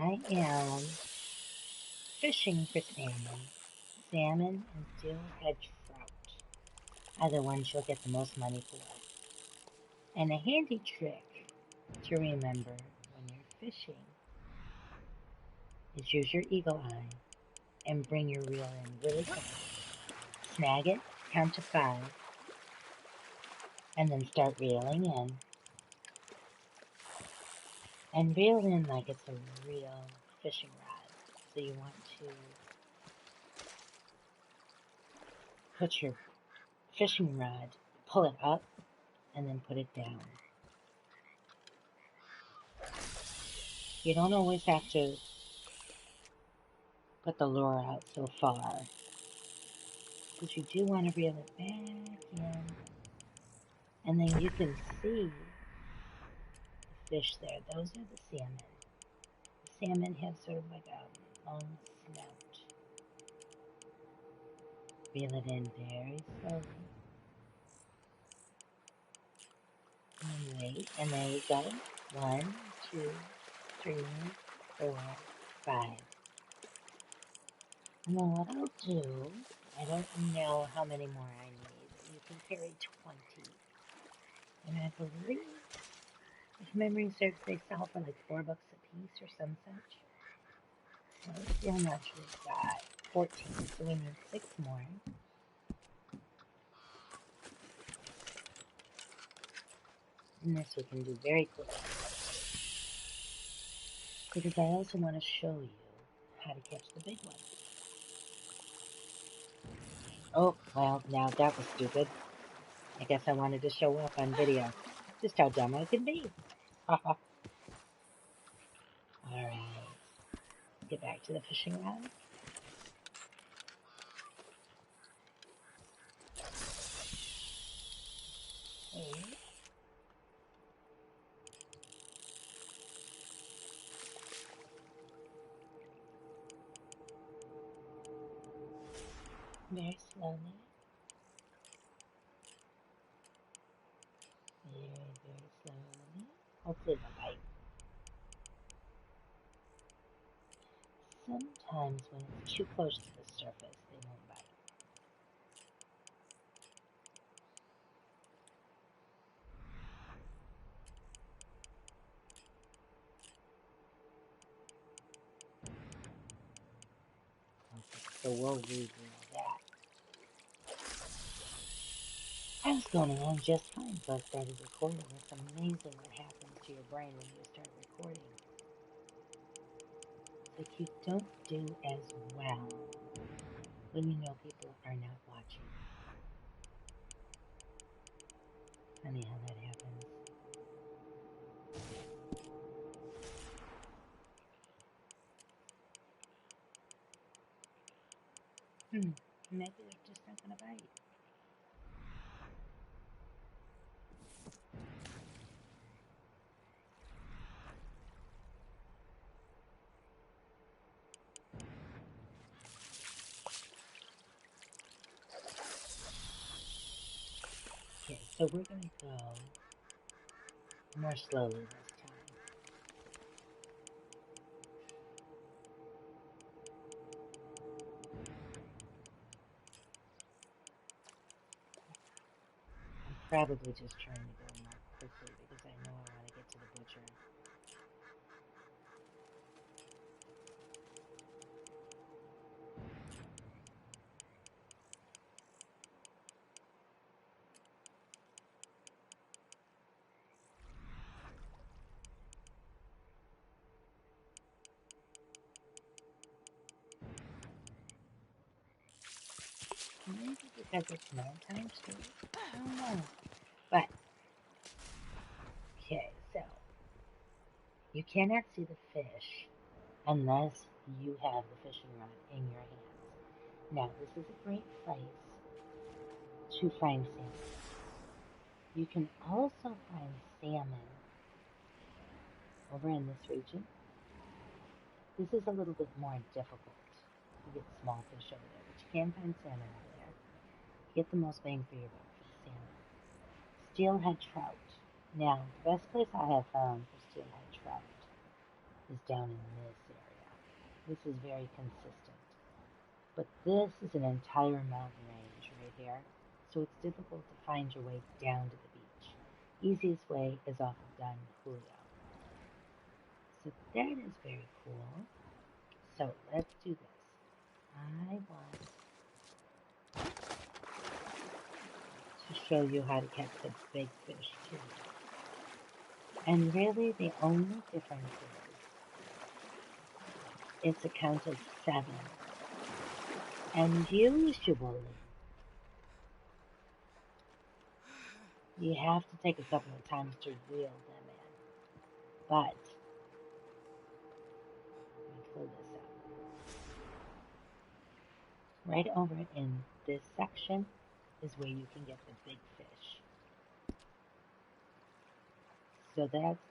I am fishing for salmon. Salmon and steelhead trout are the ones you'll get the most money for. And a handy trick to remember when you're fishing is use your eagle eye and bring your reel in really close. Snag it, count to 5, and then start reeling in. And reel in like it's a real fishing rod. So you want to put your fishing rod, pull it up, and then put it down. You don't always have to put the lure out so far, because you do want to reel it back in, and then you can see the fish there. Those are the salmon. The salmon have sort of like a long snout. Reel it in very slowly. And wait, and there you go. 1, 2, 3, 4, 5. And then what I'll do, I don't know how many more I need. You can carry 20. And I believe, if memory serves, they sell for like $4 a piece or some such. So let's see how much we've got. 14. So we need 6 more. And this we can do very quickly. Because I also want to show you how to catch the big one. Oh, well, now that was stupid. I guess I wanted to show off on video. Just how dumb I can be. Alright. Get back to the fishing rod. Okay. Very slowly. Very slowly. Hopefully they'll bite. Sometimes when it's too close to the surface, they won't bite. Okay, so we'll re-reel that. I was going along just fine until I started recording. It's amazing what happens to your brain when you start recording. It's like you don't do as well when you know people are not watching. Funny how that happens. Maybe they're just not going to bite. Okay, so we're going to go more slowly this time. I'm probably just trying to go more quickly because I know I want to get to the butcher. Maybe because it's nighttime too. I don't know. But, okay, so you cannot see the fish unless you have the fishing rod in your hands. Now, this is a great place to find salmon. You can also find salmon over in this region. This is a little bit more difficult. You get small fish over there, but you can find salmon over there. You get the most bang for your buck for the salmon. Steelhead trout. Now, the best place I have found for steelhead trout is down in this This is very consistent. But this is an entire mountain range right here, so it's difficult to find your way down to the beach. Easiest way is off of Don Julio. So that is very cool. So let's do this. I want to show you how to catch the big fish too. And really the only difference is it's a count of 7. And usually you have to take a couple of times to reel them in. But let me pull this up. Right over in this section is where you can get the big fish. So that's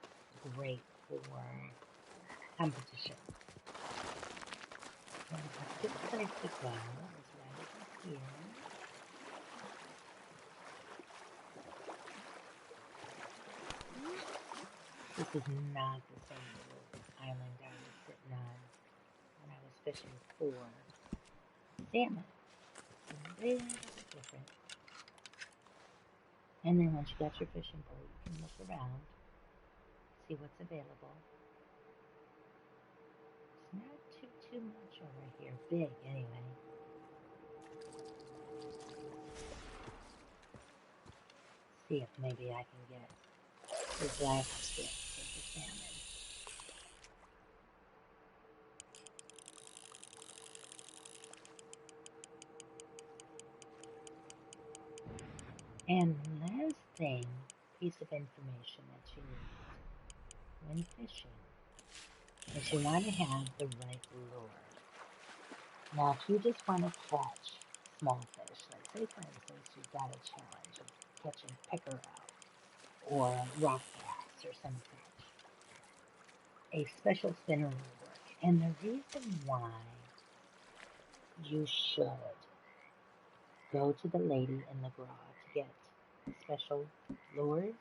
great for competition. So a good place to go is right over here. This is not the same little island I was sitting on when I was fishing for salmon. It's a little bit different. And then once you got your fishing pole, you can look around, see what's available. It's not too much over here, big anyway. See if maybe I can get the black strips of the salmon. And last thing, piece of information that you need when fishing is you want to have the right lure. Now, if you just want to catch small fish, like say for instance you've got a challenge of catching pickerel or rock bass or some such, a special spinner will work. And the reason why you should go to the lady in the garage to get special lures,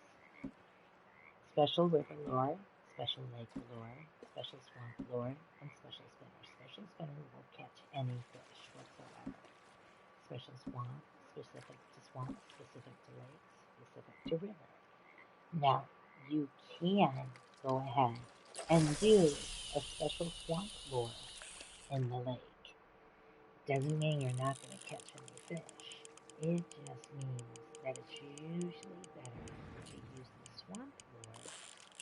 special river lure, special lake lure, special swamp lure, and special spinner. Special spinner will catch any fish whatsoever. Special swamp, specific to swamp, specific to lake, specific to river. Now, you can go ahead and use a special swamp lure in the lake. Doesn't mean you're not going to catch any fish. It just means that it's usually better to use the swamp lure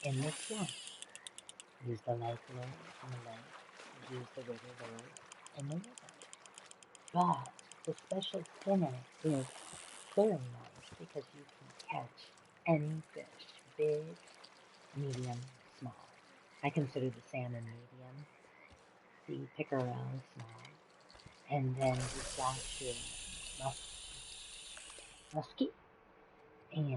in the swamp. Use the lake lure in the lake. Use the river lure in the river. But the special spinner is very nice because you can catch any fish, big, medium, small. I consider the salmon medium, the pickerel small, and then you've got your muskie, and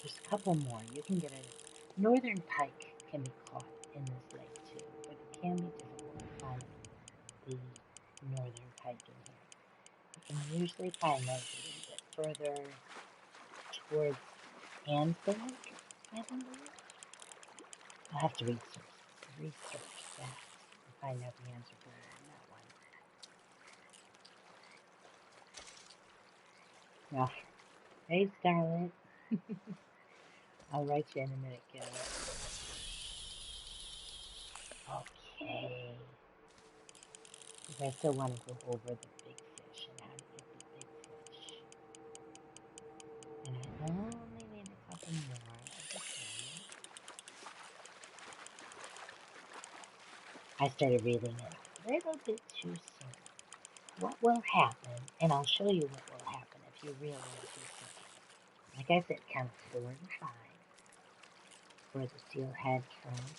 there's a couple more. You can get a northern pike can be caught in this lake too, but it can be difficult to find the northern pike in here. You can usually find those a little bit further towards Ansburg, I believe. I'll have to research that and find out the answer for you on that one. Now, hey Scarlett, I'll write you in a minute, kiddo. Okay. Because I still want to go over the big fish and how to get the big fish. And I only need a couple more of the salmon. I started reeling it a little bit too soon. What will happen, and I'll show you what will happen if you reel in too soon. Like I said, count 4 and 5 for the steelhead, trout,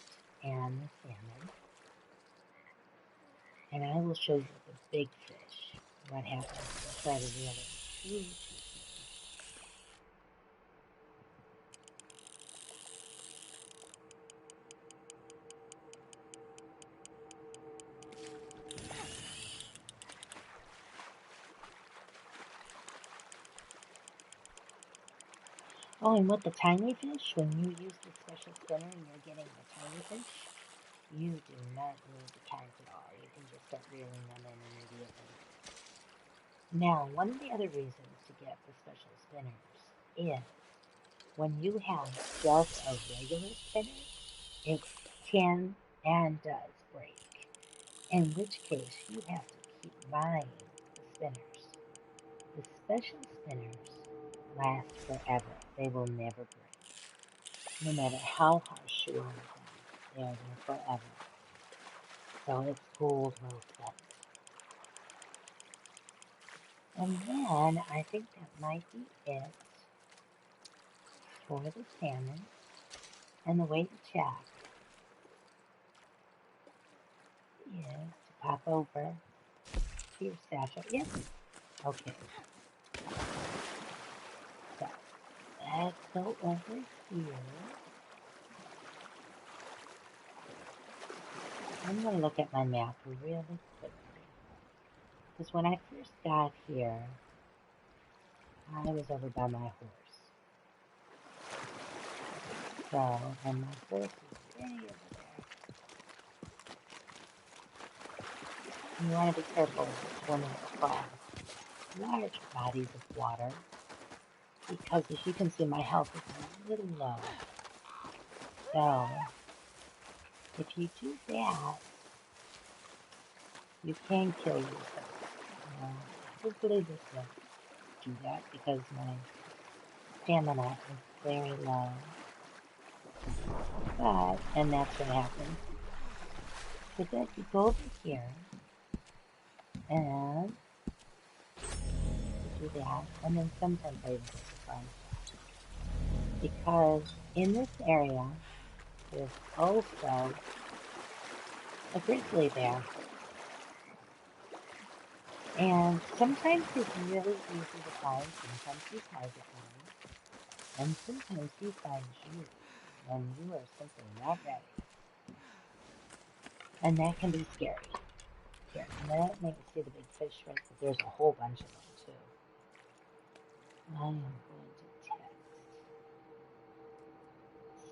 and the salmon. And I will show you the big fish, what happens if you try to reel in too soon. Oh, and with the tiny fish, when you use the special spinner and you're getting the tiny fish, You do not need to count at all. You can just start reeling them in immediately. Now, one of the other reasons to get the special spinners is when you have just a regular spinner, it can and does break, in which case you have to keep buying the spinners. The special spinners last forever. They will never break. No matter how harsh you are with them, they are there forever. So it's gold well spent. And then I think that might be it for the salmon. And the way to check is to pop over to your satchel. Yep. Okay. So let's go over here. I'm going to look at my map really quickly. Because when I first got here, I was over by my horse. So, and my horse is way over there. You want to be careful swimming across large bodies of water. Because as you can see, my health is a little low. So, if you do that, you can kill yourself. Hopefully this won't do that because my stamina is very low. But, and that's what happens. So then you go over here and you do that, and then sometimes I even get surprised. Because in this area, there's also a grizzly bear. And sometimes he's really easy to find, sometimes he's hard to find, and sometimes he finds you when you are simply not ready. And that can be scary. Here, let me see the big fish right there. There's a whole bunch of them too. I am going to text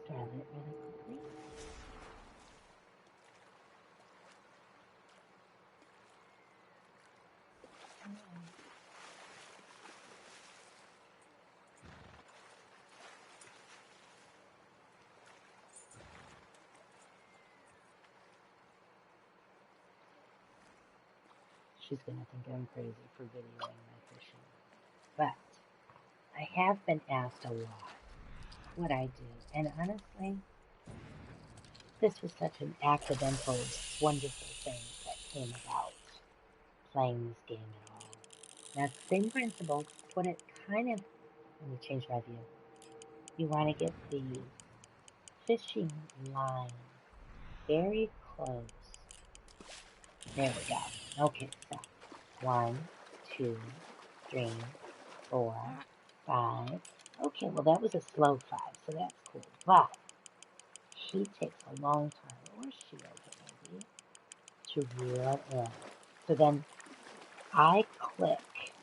Scarlet really quickly. She's going to think I'm crazy for videoing my fishing. But I have been asked a lot what I do. And honestly, this was such an accidental, wonderful thing that came about playing this game at all. Now, same principle, put it kind of, let me change my view. You want to get the fishing line very close. There we go. Okay, so 1, 2, 3, 4, 5. Okay, well that was a slow 5, so that's cool. But she takes a long time, or she'll get maybe, to reel in. So then I click,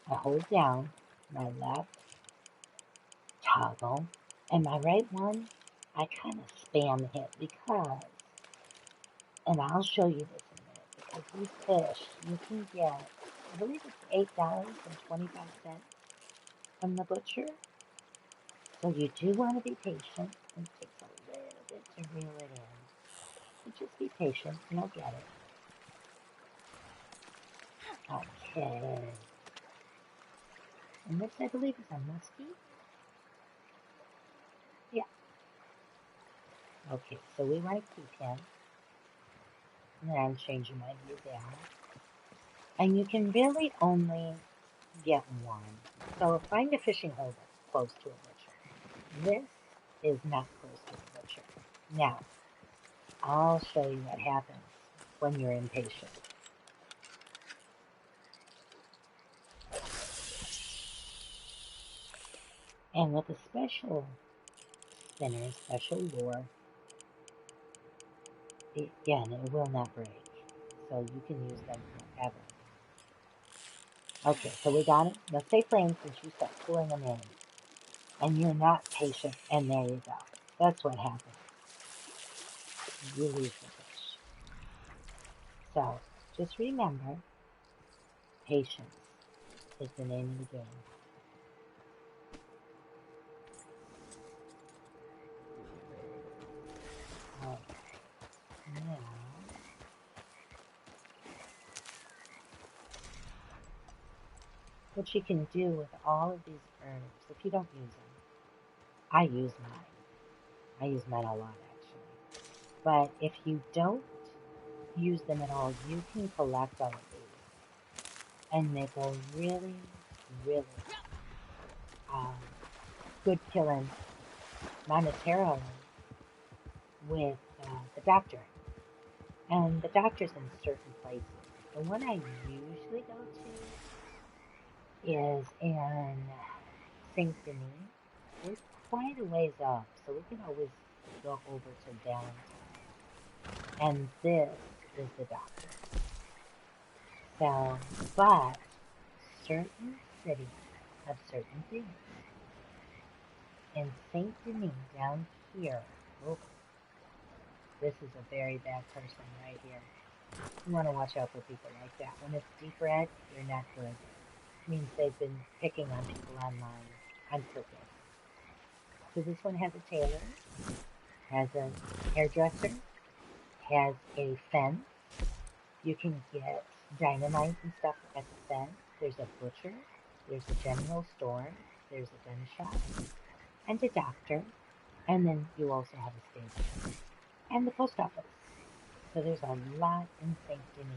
I hold down my left toggle, and my right one, I kind of spam hit because, and I'll show you this in a minute, because these fish, you can get, I believe it's $8.25 from the butcher. So you do want to be patient. It takes a little bit to reel it in. So just be patient and you'll get it. Okay. And this, I believe, is a muskie. Yeah. Okay, so we want to keep him. And I'm changing my view down. And you can really only get one. So find a fishing hole that's close to a butcher. This is not close to a butcher. Now, I'll show you what happens when you're impatient. And with a special spinner, special lure, again, it will not break. So you can use them forever. Okay, so we got it. Let's say, for instance, you start pulling them in, and you're not patient, and there you go. That's what happens. You lose the fish. So just remember, patience is the name of the game. Okay, now what you can do with all of these herbs, if you don't use them, I use mine. I use mine a lot actually. But if you don't use them at all, you can collect all of these and make a really, really um, good killing monetarily with the doctor. And the doctor's in certain places. The one I usually go to is in St. Denis. We're quite a ways up, so we can always go over to downtown. And this is the doctor. So, but certain cities have certain things. In St. Denis, down here, oh, this is a very bad person right here. You want to watch out for people like that. When it's deep red, you're not good. It means they've been picking on people online on purpose. So this one has a tailor, has a hairdresser, has a fence. You can get dynamite and stuff at the fence. There's a butcher, there's a general store, there's a gun shop, and a doctor, and then you also have a stable and the post office. So there's a lot in St. Denis.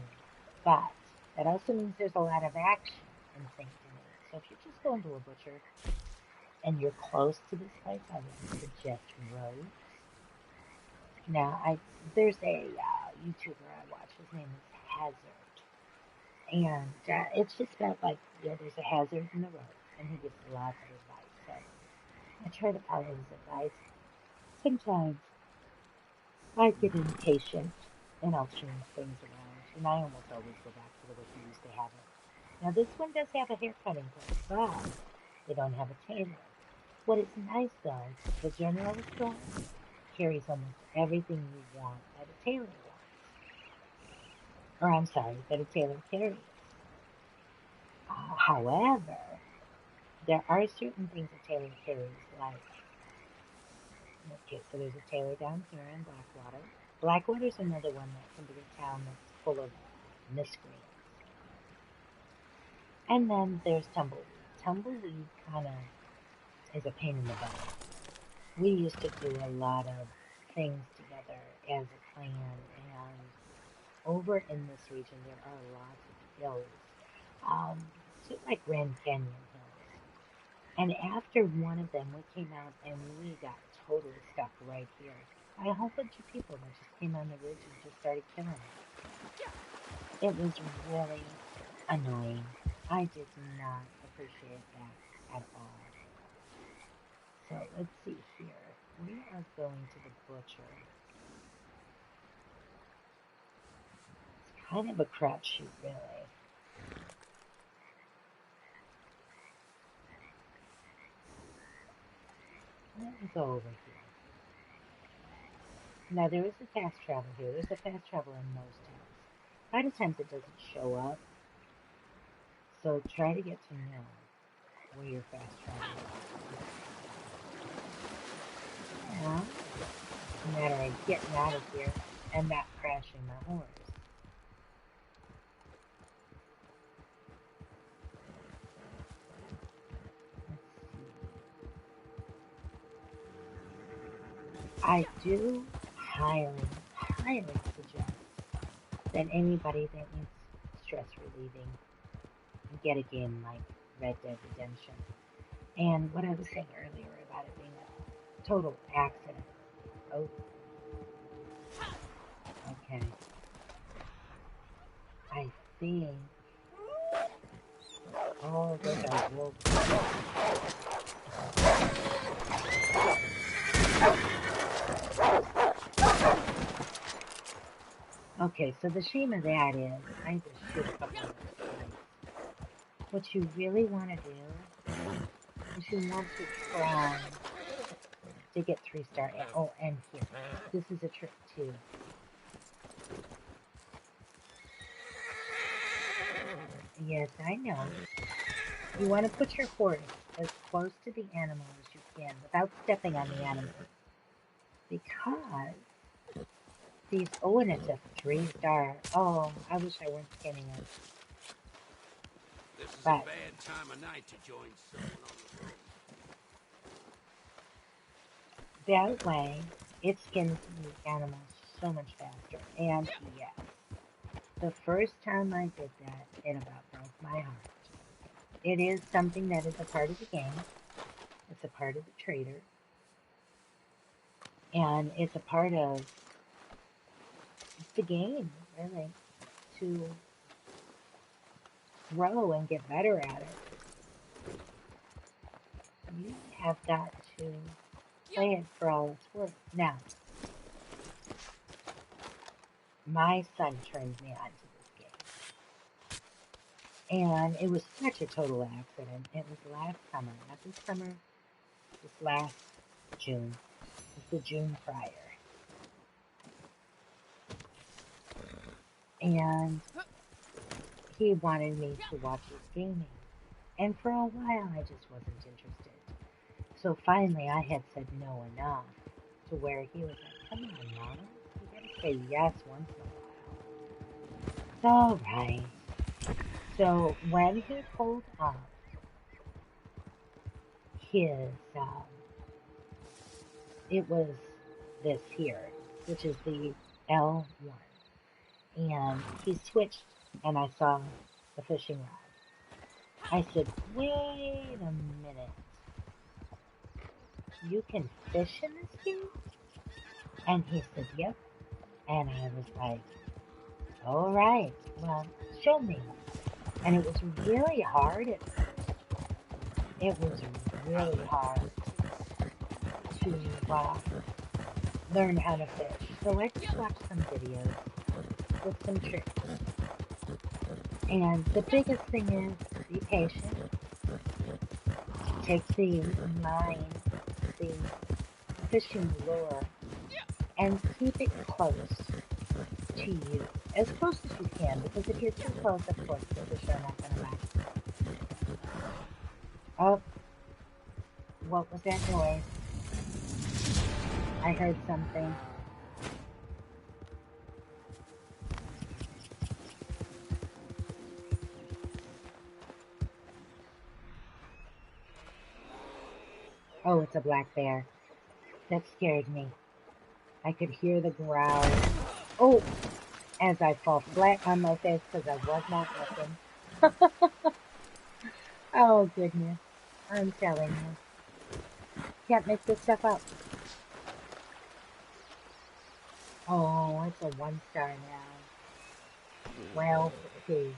But that also means there's a lot of action in St. Denis. So if you're just going to a butcher and you're close to this place, I would suggest Rose. Now, there's a YouTuber I watch. His name is Hazard. And it's just about like, yeah, there's a hazard in the road. And he gives lots of advice. So I try to follow his advice. Sometimes I get impatient and I'll change things around. And I almost always go back to the way he used to have it. Now this one does have a hair cutting place, but they don't have a tailor. What is nice though, the general store carries almost everything you want that a tailor wants. Or I'm sorry, that a tailor carries. However, there are certain things a tailor carries, like, okay, so there's a tailor down here in Blackwater. Blackwater's another one that can be a town that's full of miscreants. And then there's Tumbleweed. Tumbleweed kind of is a pain in the butt. We used to do a lot of things together as a clan, and over in this region there are lots of hills, sort of like Grand Canyon hills. And after one of them, we came out and we got totally stuck right here by a whole bunch of people that just came on the ridge and just started killing us. It was really annoying. I did not appreciate that at all. So let's see here. We are going to the butcher. It's kind of a crapshoot, really. Let me go over here. Now there is a fast travel here. There's a fast travel in most towns. A lot of times it doesn't show up. So try to get to know where your fast travel is. Now, it's a matter of getting out of here and not crashing my horse. I do highly, highly suggest that anybody that needs stress relieving get a game like Red Dead Redemption. And what I was saying earlier about it being a total accident. Oh, okay. I think. Oh, those are wolves. Okay, so the shame of that is I just shoot a couple of those. What you really want to do is you want to try to get 3-star. Oh, and here, this is a trick too. Yes, I know. You want to put your horse as close to the animal as you can without stepping on the animal. Because these, oh, and it's a 3-star. Oh, I wish I weren't skinning it. This is But a bad time of night to join someone on the road. that way, it skins the animals so much faster. And yes, the first time I did that, it about broke my heart. It is something that is a part of the game. It's a part of the trader. And it's a part of the game, really, to grow and get better at it. You have got to play it for all it's worth. Now, my son turned me on to this game. And it was such a total accident. It was last summer, not this summer, this last June. It was the June prior. And he wanted me to watch his gaming. And for a while, I just wasn't interested. So finally, I had said no enough to where he was like, come on, Mama. You gotta say yes once in a while. It's all right. So when he pulled up his, it was this here, which is the L1. And he switched, and I saw the fishing rod. I said, wait a minute. You can fish in this game? And he said, yep. And I was like, all right, well, show me. And it was really hard at first. It was really hard to learn how to fish. So I just watched some videos with some tricks. And the biggest thing is be patient. Take the line, the fishing lure, and keep it close to you, as close as you can, because if you're too close, of course, the fish are not going to bite. Oh, what was that noise? I heard something. Oh, it's a black bear. That scared me. I could hear the growl. Oh, as I fall flat on my face because I was not looking. Oh, goodness. I'm telling you. Can't make this stuff up. Oh, it's a 1-star now. Well, see.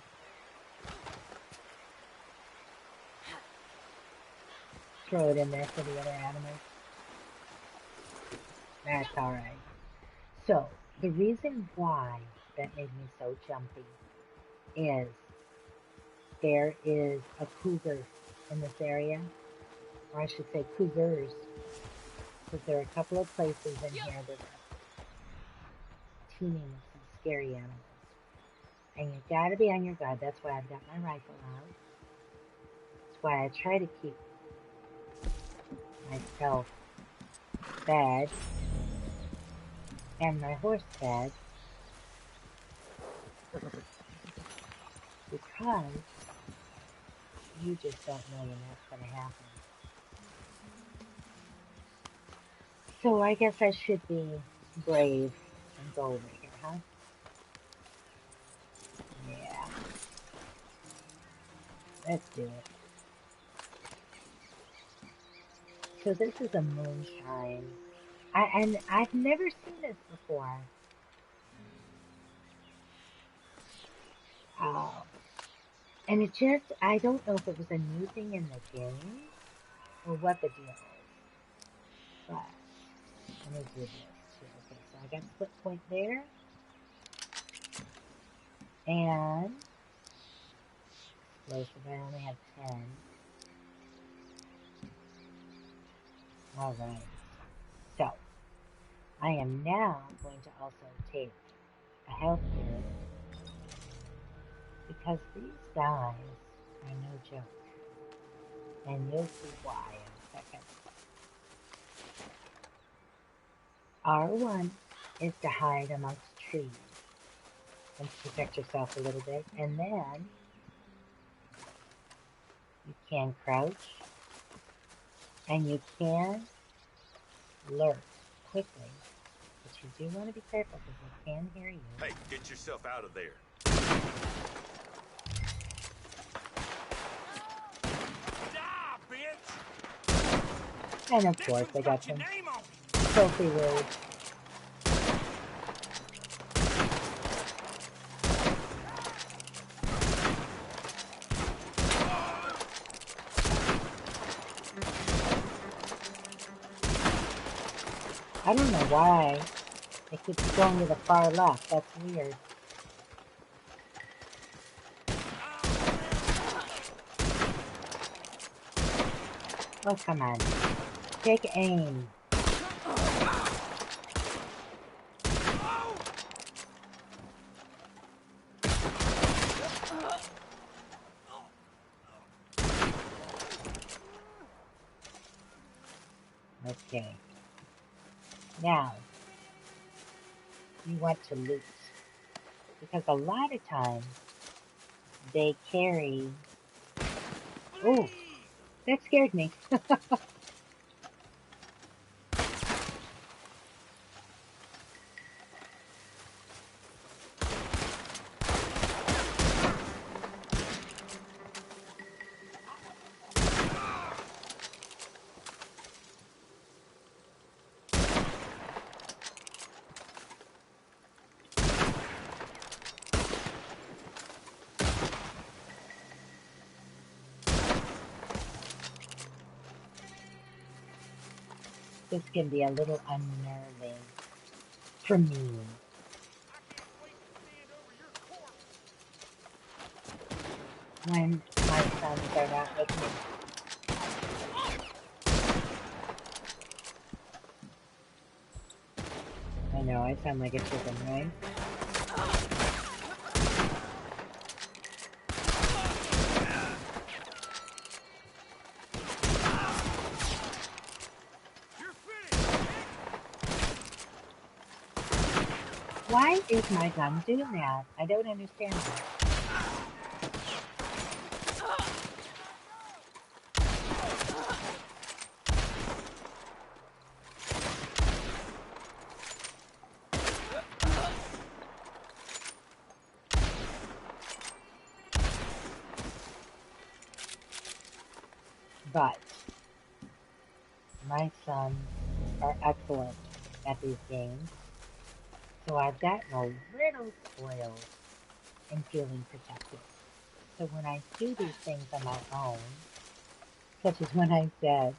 Throw it in there for the other animals. That's alright. So, the reason why that made me so jumpy is there is a cougar in this area, or I should say cougars, because there are a couple of places in here that are teeming with some scary animals. And you gotta be on your guard. That's why I've got my rifle out. That's why I try to keep myself fed and my horse fed, because you just don't know when that's going to happen. So I guess I should be brave and go over here, huh? Yeah, let's do it. So this is a moonshine. And I've never seen this before. Oh. And it just, I don't know if it was a new thing in the game or what the deal is. But let me do this too. Okay, so I got split point there. And explosive, I only have 10. Alright. So I am now going to also take a health kit Because these guys are no joke. And you'll see why in a second. R1 is to hide amongst trees and protect yourself a little bit. And then you can crouch and you can lurk quickly. But you do want to be careful because they can hear you. Hey, get yourself out of there. Die, bitch! And of course, they got some filthy words. I don't know why it keeps going to the far left. That's weird. Oh, come on. Take aim. Okay. Now, you want to loot. Because a lot of times, they carry... Oh, that scared me. This can be a little unnerving for me. When my sons are not with me. I know, I sound like a chicken, right? Why is my gun doing that? I don't understand that. But my sons are excellent at these games, so I've gotten a little spoiled in feeling protected. So when I do these things on my own, such as when I said,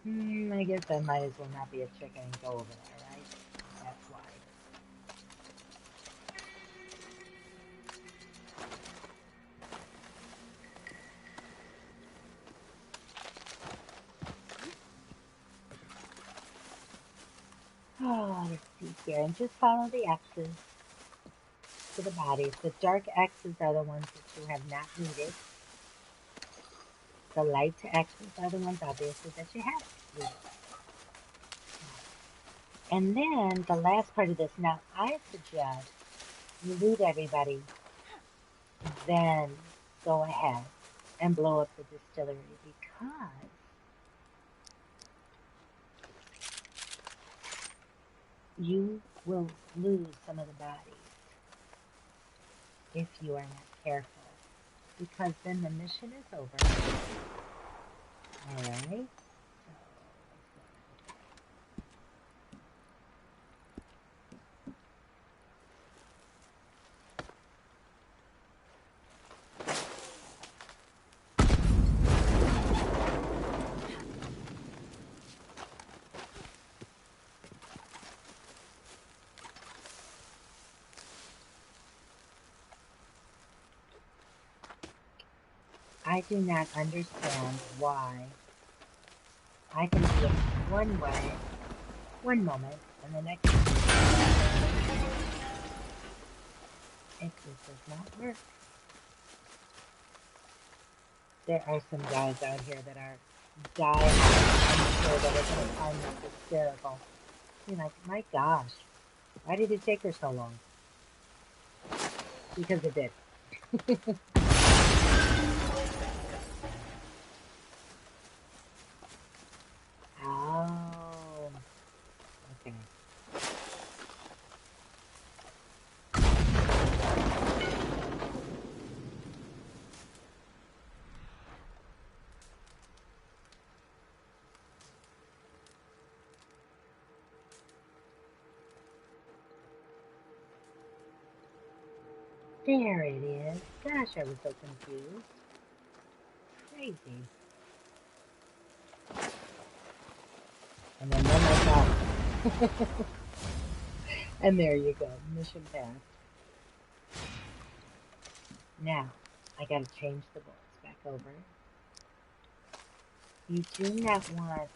I guess I might as well not be a chicken and go over there, right? That's why. Oh, let's see here. And just follow the X's to the bodies. The dark X's are the ones that you have not looted. The light X's are the ones, obviously, that you have looted. And then the last part of this. Now, I suggest you loot everybody, then go ahead and blow up the distillery because you will lose some of the bodies if you are not careful. Because then the mission is over. Alright. I do not understand why I can do it one way, one moment, and the next it just does not work. There are some guys out here that are dying. I'm sure that are going to find this hysterical. You're like, my gosh, why did it take her so long? Because it did. Oh, okay. There it is. Gosh, I was so confused. Crazy. And then one more time. And there you go. Mission passed. Now, I gotta change the bullets back over. You do not want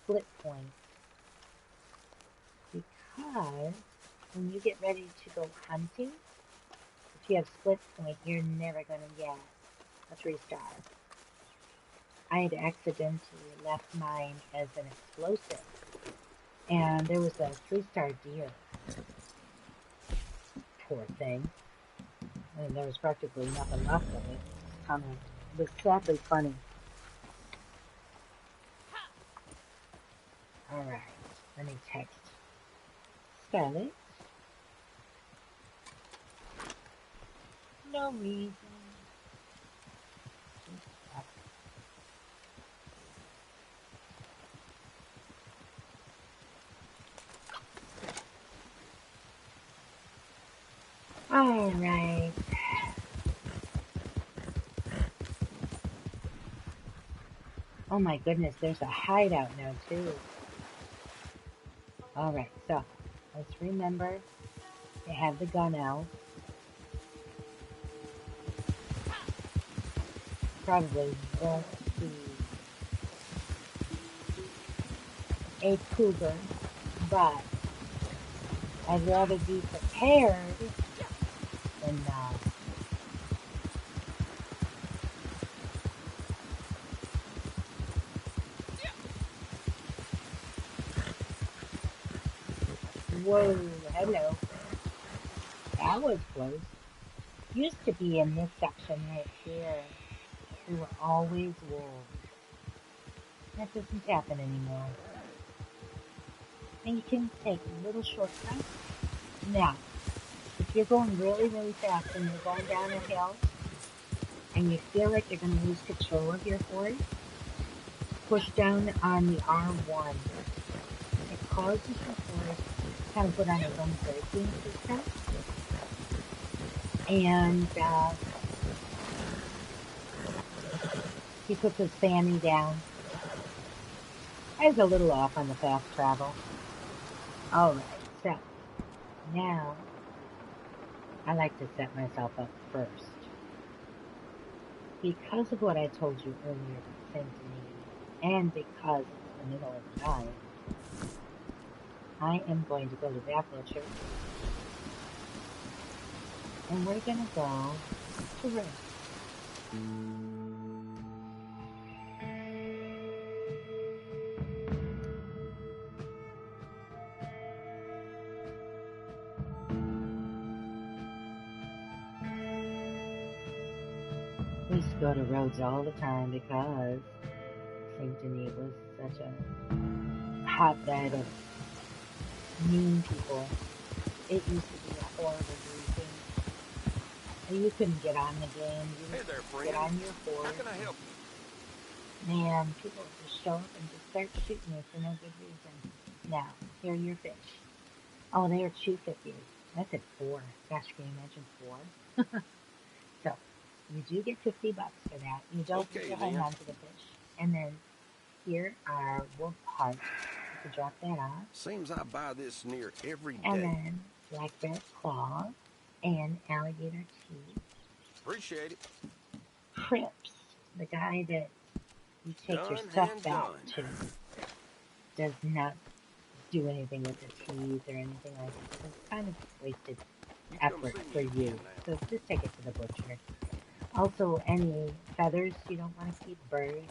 split points because when you get ready to go hunting, if you have split point, you're never gonna get a 3-star. I had accidentally left mine as an explosive, and there was a 3-star deer. Poor thing. And there was practically nothing left of it. It was sadly funny. Alright, let me text Scarlet. No reason. Alright. Oh my goodness, there's a hideout now too. Alright, so let's remember to have the gun out. Probably won't see a cougar, but I'd rather be prepared than not. Whoa, hello. That was close. Used to be in this section right here. There were always wolves. That doesn't happen anymore. And you can take little shortcuts. Now, if you're going really, really fast and you're going down a hill and you feel like you're going to lose control of your horse, push down on the R1. It causes your horse to kind of put on its own braking system. And he puts his fanny down. I was a little off on the fast travel. Alright, so now I like to set myself up first. Because of what I told you earlier about Saint Denis, and because it's the middle of the night, I am going to go to that butcher, and we're going to go to Rose. We used to go to Rhodes all the time because Saint Denis was such a hotbed of mean people. It used to be a horrible grouping. You couldn't get on the game. You Hey there, friend. get on your horse. How can I help you? Man, people would just show up and just start shooting you for no good reason. Now, here are your fish. Oh, they are $2.50. I said 4. Gosh, can you imagine 4? So, you do get $50 for that. You don't Okay, need to hang then. on to the fish. And then here are wolf hearts. You can drop that off. Seems I buy this near every And day. then black bear claw and alligator teeth. Appreciate it. Crips, the guy that you take your Done stuff and back done. to, does not do anything with the teeth or anything like that. So it's kind of wasted You come effort see me for you. again now. So just take it to the butcher. Also, any feathers you don't want to keep, birds,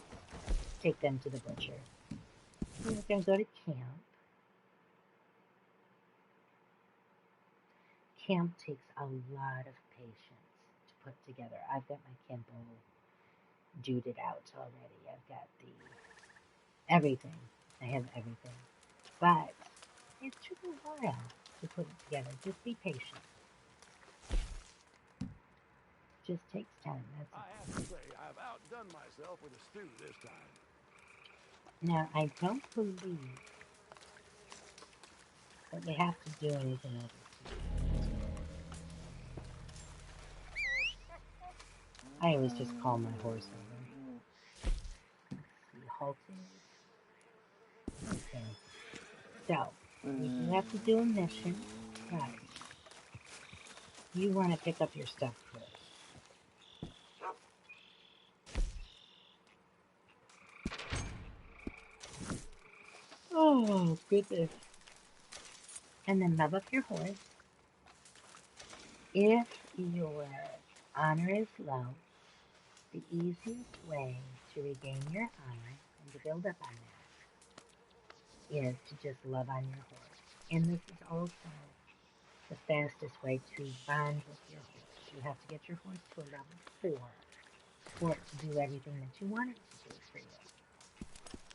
take them to the butcher. We're going to go to camp. Camp takes a lot of patience to put together. I've got my camp all duded out already. I've got everything. I have everything. But it took a while to put it together. Just be patient. Just takes time. That's I have to say, I've outdone myself with a stew this time. Now, I don't believe that we have to do anything over. I always just call my horse over. See, halted. Okay. So, we do have to do a mission, but you want to pick up your stuff first. Oh, goodness. And then love up your horse. If your honor is low, the easiest way to regain your honor and to build up on that is to just love on your horse. And this is also the fastest way to bond with your horse. You have to get your horse to a level 4 for it to do everything that you want it to do for you.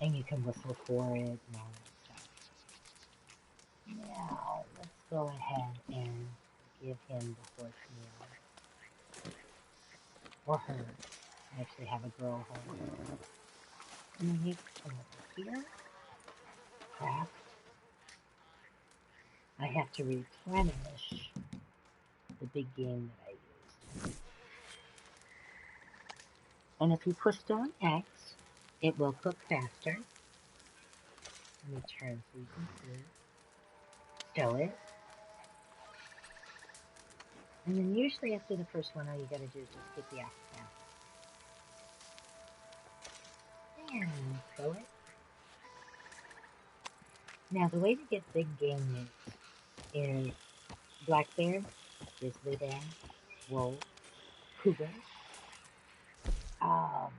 And you can whistle for it and all that stuff. Now, let's go ahead and give him the horse meal. Or her. I actually have a girl horse. And then you come over here. Craft. I have to replenish the big game that I used. And if you push down X, it will cook faster. Let me turn so you can see. Stow it. And then usually after the first one, all you gotta do is just get the X down. And stow it. Now the way to get big game meat is black bear, grizzly bear, wolf, cougar. I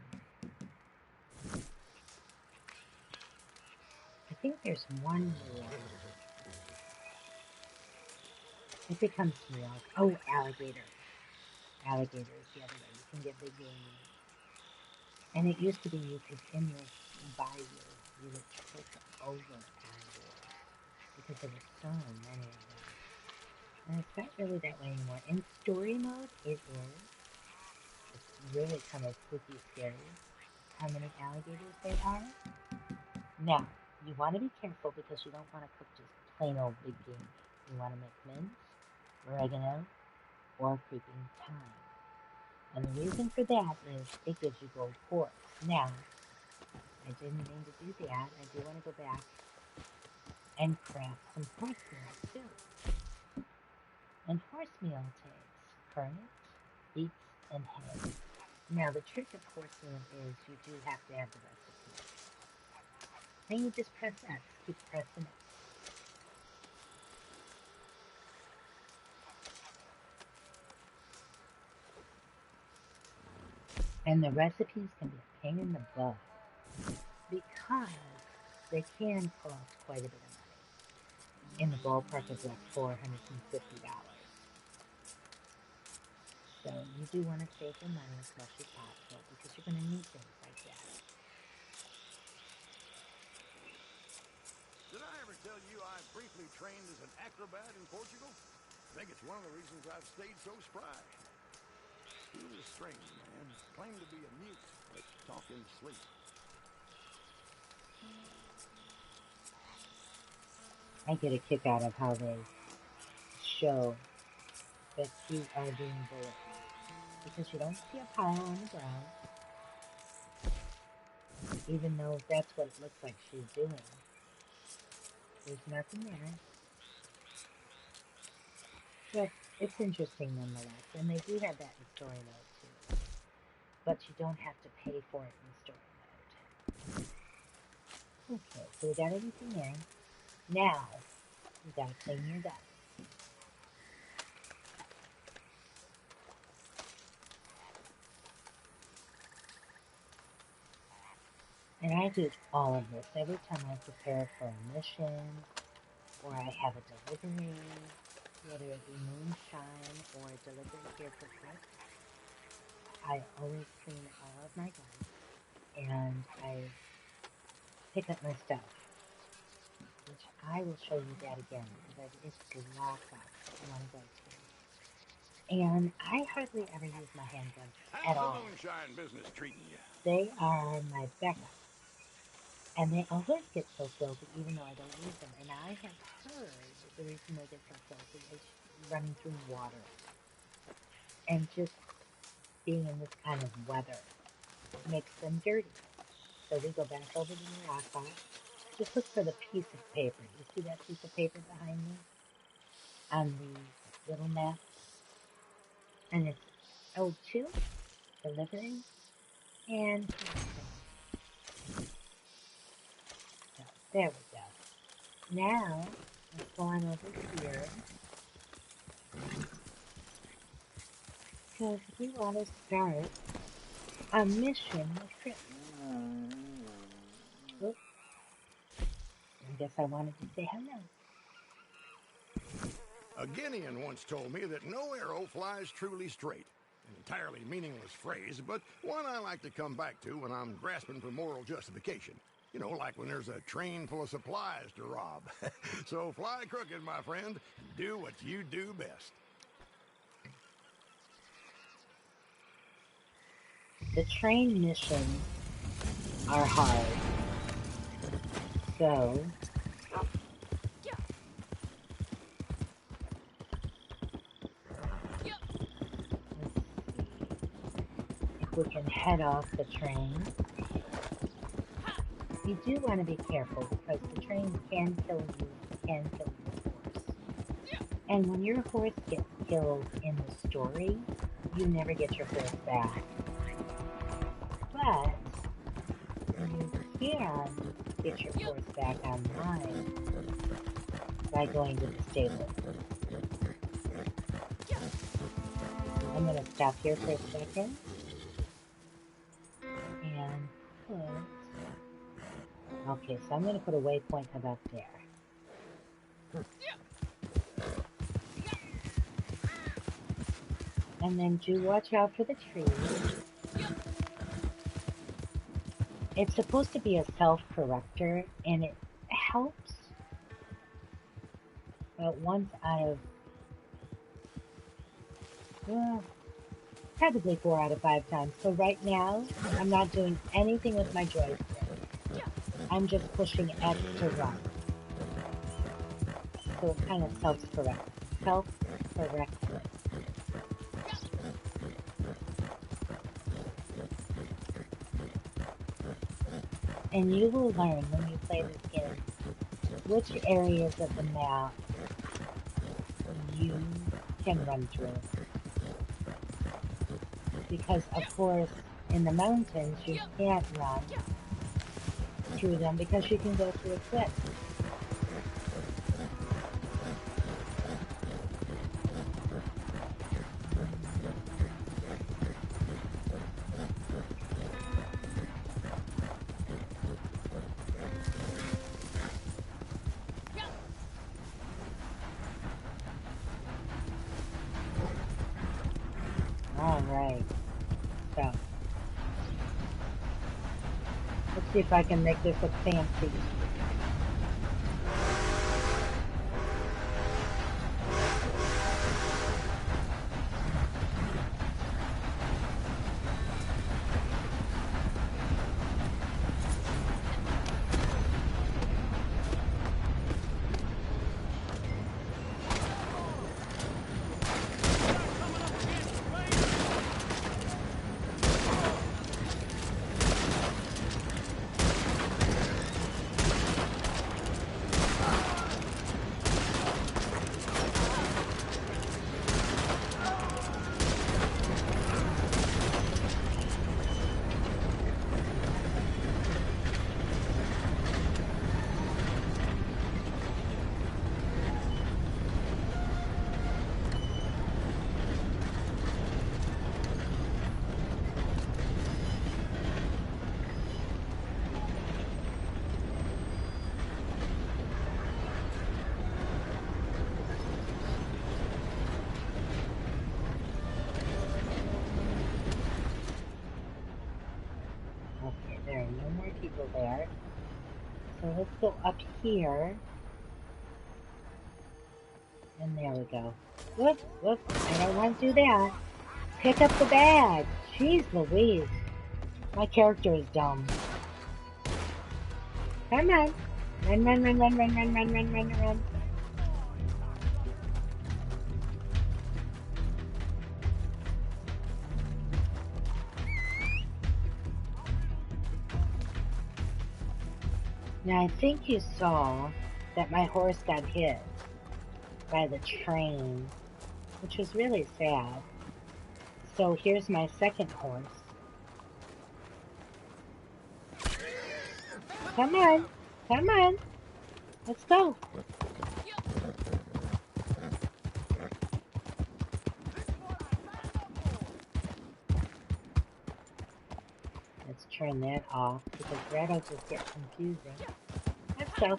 think there's one more. It becomes real. Oh, alligator. Alligator is the other way. You can get big game meat. And it used to be you could, in this bayou, you would trip over alligators because there were so many of them. And it's not really that way anymore. In story mode, it is. It's really kind of spooky scary how many alligators there are. Now, you want to be careful because you don't want to cook just plain old big game meat. You want to make mince, oregano, or creeping thyme. And the reason for that is it gives you gold quartz. Now, I didn't mean to do that. I do want to go back and craft some horse meal too. And horse meal takes currants, beets, and hay. Now, the trick of horse meal is you do have to have the recipe. Then you just press X, keep pressing it. And the recipes can be a pain in the butt because they can cost quite a bit of money. In the ballpark of like $450. So you do want to save your money as much as possible because you're going to need things like that. Did I ever tell you I briefly trained as an acrobat in Portugal? I think it's one of the reasons I've stayed so spry. He was a strange man, claimed to be a mute, but talked in sleep. I get a kick out of how they show that you are being bulletproof because you don't see a pile on the ground, even though that's what it looks like she's doing. There's nothing there. But it's interesting nonetheless, and they do have that in story mode too. But you don't have to pay for it in story mode. Okay, so we got everything in. Now, you gotta clean your gun. And I do all of this every time I prepare for a mission or I have a delivery, whether it be moonshine or a delivery here for Chris. I always clean all of my guns and I pick up my stuff, which I will show you that again because it's locked up if you want to go to. And I hardly ever use my handguns at How's the all. moonshine business treating you? They are my backup. And they always get so filthy even though I don't use them. And I have heard that the reason they get so filthy is running through water. And just being in this kind of weather makes them dirty. So we go back over to the rock box. Just look for the piece of paper. You see that piece of paper behind me? On the little map? And it's O2, delivery, and so there we go. Now, let's go on over here. Because we want to start a mission with Chris. Oops. I guess I wanted to say hello. A Guinean once told me that no arrow flies truly straight. An entirely meaningless phrase, but one I like to come back to when I'm grasping for moral justification. You know, like when there's a train full of supplies to rob. So fly crooked, my friend. Do what you do best. The train missions are hard. So, let's see if we can head off the train. You do want to be careful because the train can kill you, can kill your horse. And when your horse gets killed in the story, you never get your horse back. But you can get your horse back online by going to the stable. I'm going to stop here for a second and put... Okay, so I'm going to put a waypoint about there. And then do watch out for the trees. It's supposed to be a self-corrector, and it helps. But once I've... probably 4 out of 5 times. So right now, I'm not doing anything with my joystick. I'm just pushing X to run. So it kind of self-corrects. Self-corrects it. And you will learn when you play this game which areas of the map you can run through. Because, of course, in the mountains, you can't run through them because you can go through a cliff. Alright, so let's see if I can make this look fancy. there. So let's go up here. And there we go. Whoop, whoop. I don't want to do that. Pick up the bag. Jeez Louise. My character is dumb. Come on. Run, run, run, run, run, run, run, run, run, run. Now, I think you saw that my horse got hit by the train, which was really sad. So here's my second horse. Come on, come on. Let's go. Let's turn that off because that'll just get confusing. Let's go.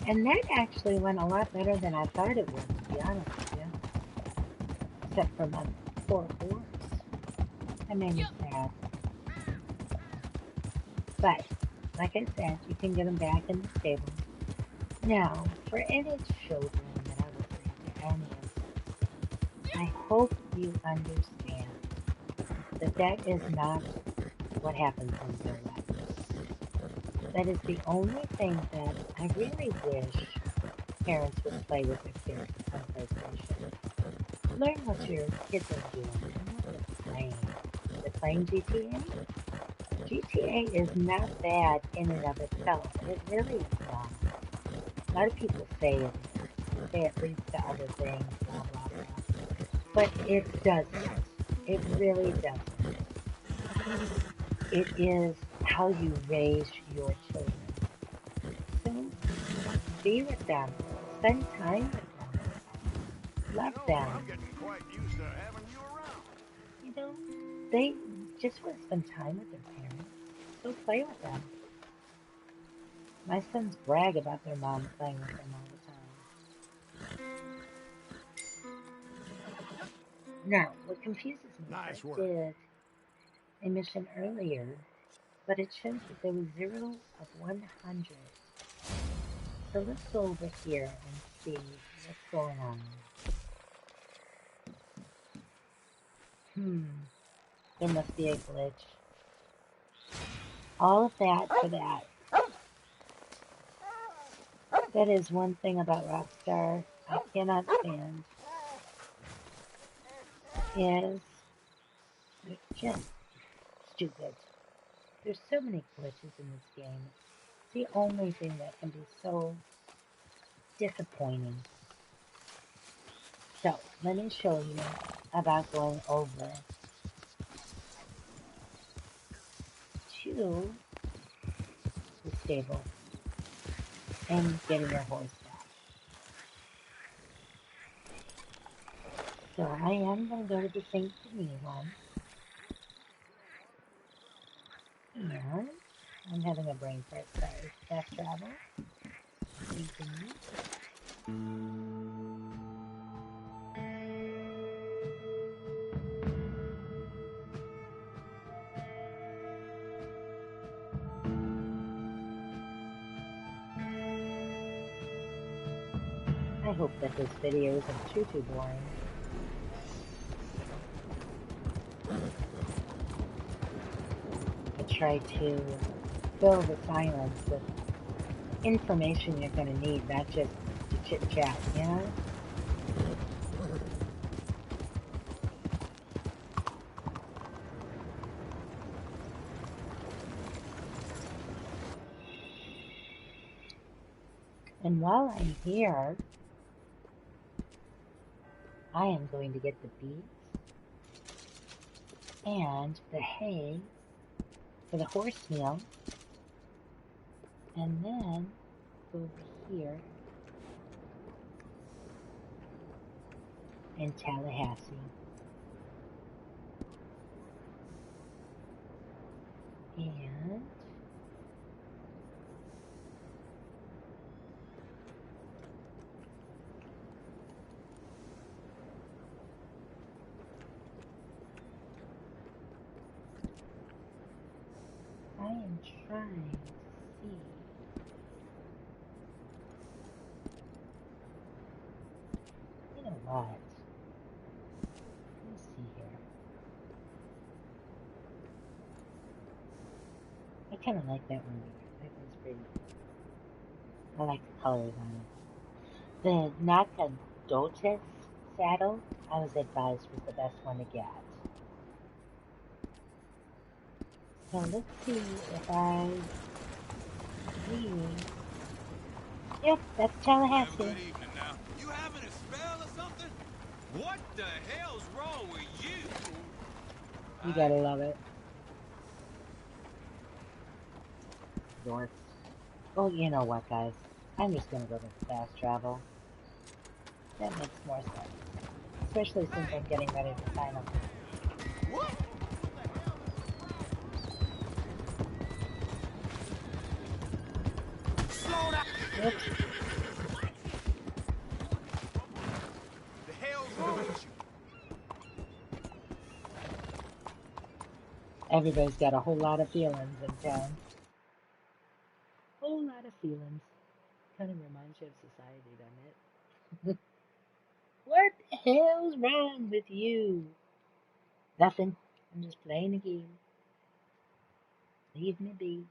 And that actually went a lot better than I thought it would, to be honest with you. Except for my poor horse. That made me sad. But, like I said, you can get them back in the stable. Now, for any children that are listening to any of this, I hope you understand that that is not what happens in real life. That is the only thing that I really wish parents would play with their kids on PlayStation. Learn what your kids are doing and what they're playing. They're playing GTA? GTA is not bad in and of itself. It really is not. A lot of people say it leads to other things, blah, blah, blah. But it doesn't. It really doesn't. It is how you raise your children. So be with them. Spend time with them. Love them. I'm getting quite used to having you around. You know, they just want to spend time with their parents. So play with them. My sons brag about their mom playing with them all the time. Now, what confuses me Nice is work. I did a mission earlier, but it shows that there was 0 of 100. So let's go over here and see what's going on. There must be a glitch. All of that for that. That is one thing about Rockstar I cannot stand. Is they're just stupid. There's so many glitches in this game. It's the only thing that can be so disappointing. So, let me show you about going over to the stable and getting your horse back. So I am going to go to the St. Denis one. And I'm having a brain fart, sorry. Fast travel. St. Denis. I hope that this video isn't too boring. I try to fill the silence with information you're going to need, not just to chit-chat, you know? And while I'm here, I am going to get the beets and the hay for the horse meal, and then go over here in Tallahassee. And trying to see. You know what? Let's see here. I kind of like that one better. That one's pretty. I like the colors on it. The Nakadotis saddle, I was advised, was the best one to get. So let's see if I see. Yep, that's Tallahassee. Good evening now. You having a spell or something? What the hell's wrong with you? You gotta love it. Dorks. Oh, you know what, guys? I'm just gonna go to fast travel. That makes more sense. Especially since I'm getting ready to sign up. What? Slow down. Oops. The hell's wrong with you? Everybody's got a whole lot of feelings in town. Whole lot of feelings. Kind of reminds you of society, doesn't it? What the hell's wrong with you? Nothing. I'm just playing a game. Leave me be.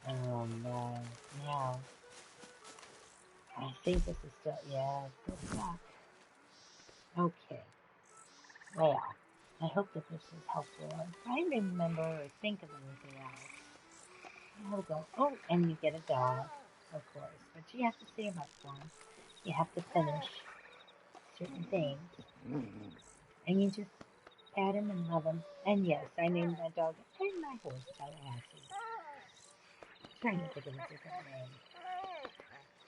Oh no. Now, I think this is still, yeah, good luck. Okay. Well, I hope that this is helpful. If I remember or think of anything else, I'll go. Oh, and you get a dog, of course. But you have to save up for him. You have to finish certain things. And you just pat him and love him. And yes, I named my dog and my horse Tallahassee. Trying to think of a different name.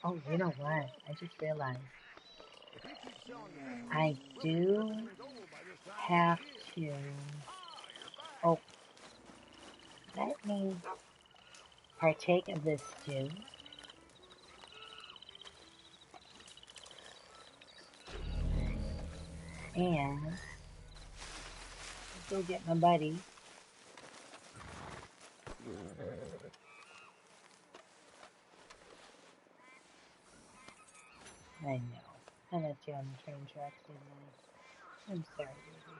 Oh, you know what? I just realized I do have to. Oh, let me partake of this stew. And go get my buddy. I know. I left you on the train tracks, didn't I? I'm sorry, baby.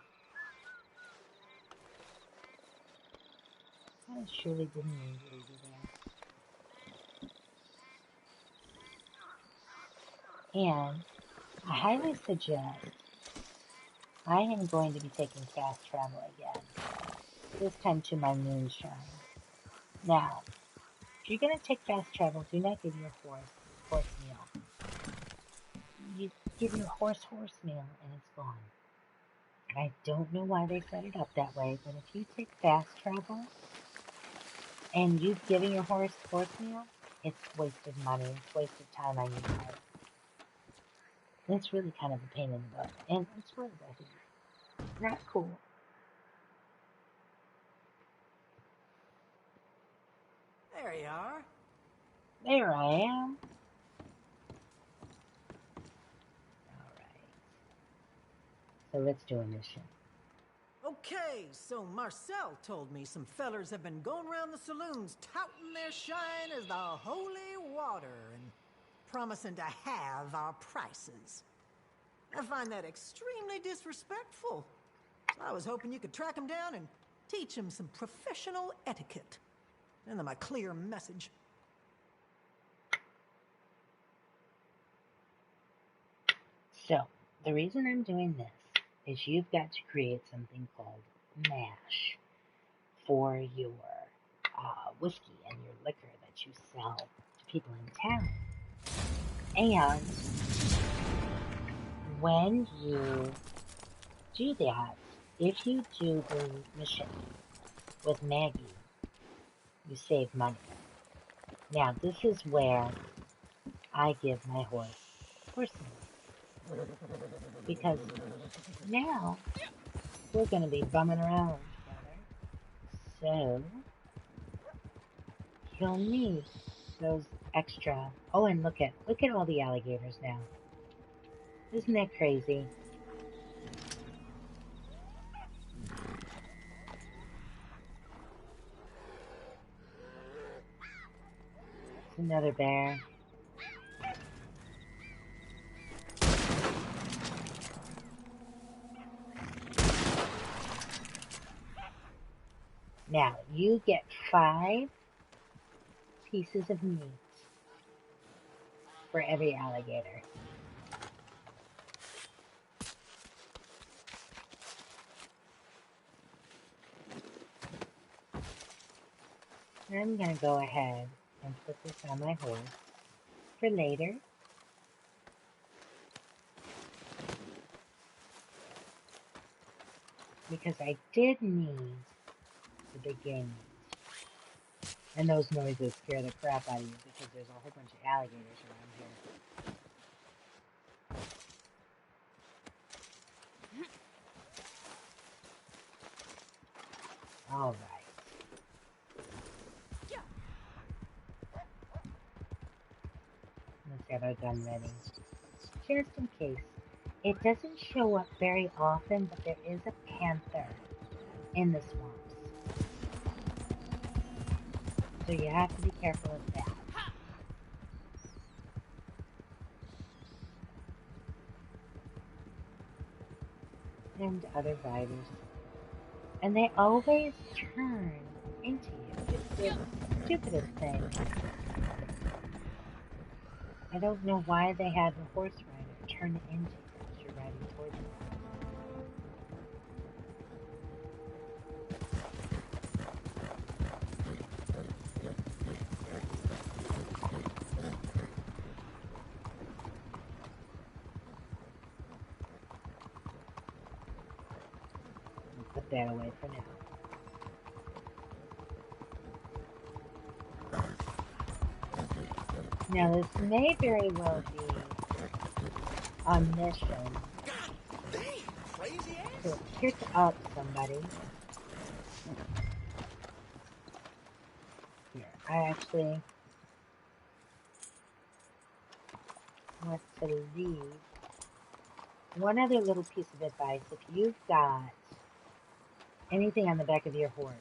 I surely didn't mean to leave you there. And I highly suggest I am going to be taking fast travel again. This time to my moonshine. Now, if you're going to take fast travel, do not give your horse meal. You give your horse meal and it's gone. I don't know why they set it up that way, but if you take fast travel and you've given your horse meal, it's wasted money, it's wasted time on your part. It's really kind of a pain in the butt, and it's really not cool. There you are. There I am. Alright. So let's do a mission. Okay, so Marcel told me some fellers have been going around the saloons touting their shine as the holy water and promising to halve our prices. I find that extremely disrespectful. So I was hoping you could track them down and teach them some professional etiquette. Send them a clear message. So, the reason I'm doing this is you've got to create something called mash for your whiskey and your liquor that you sell to people in town. And when you do that, if you do the mission with Maggie, you save money. Now, this is where I give my horse meal. Because now we're going to be bumming around together. So he'll need those extra. Oh, and look at all the alligators now. Isn't that crazy? Another bear. Now, you get 5 pieces of meat for every alligator. I'm going to go ahead and put this on my horse for later. Because I did need the big game meat. And those noises scare the crap out of you because there's a whole bunch of alligators around here. All right. Let's get our gun ready. Just in case. It doesn't show up very often, but there is a panther in the swamps. So you have to be careful of that. And other riders. And they always turn into you. It's the stupidest thing. I don't know why they had the horse rider turn into you as you're riding towards them. I'll put that away for now. Now this may very well be a mission to pick up somebody. Here, I actually want to leave one other little piece of advice. If you've got anything on the back of your horse,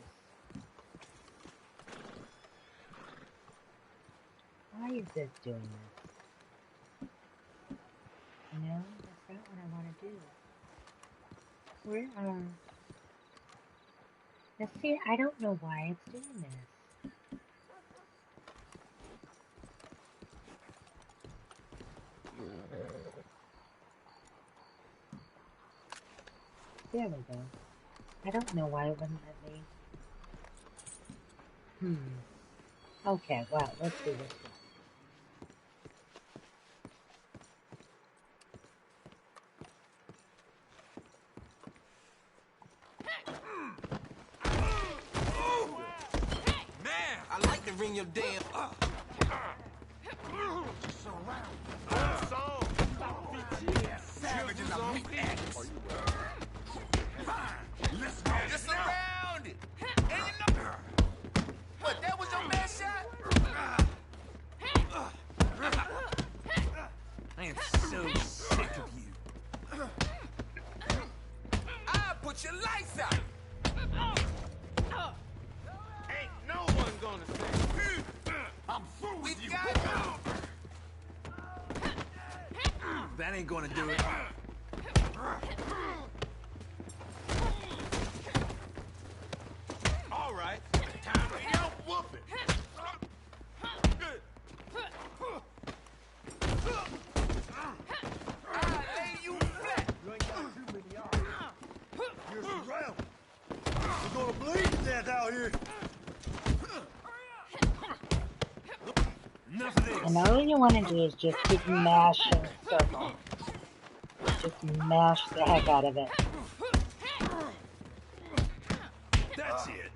why is this doing this? No, that's not what I want to do. Where, now see, I don't know why it's doing this. There we go. I don't know why it wouldn't let me. Okay, well, let's do this one. Man, I like to ring your damn Savages are meat addicts. Fine, let's go. You're surrounded. And you know what? That was your best shot. I am so sick of you. I'll put your lights out. Ain't no one gonna say I'm through with you. That ain't gonna do it. All right, time for your whooping. I lay you flat. You ain't got too many yards. You're surrounded. We're gonna bleed to death out here. Enough of this. And all you want to do is just keep mashing circle. Just mash the heck out of it. That's it.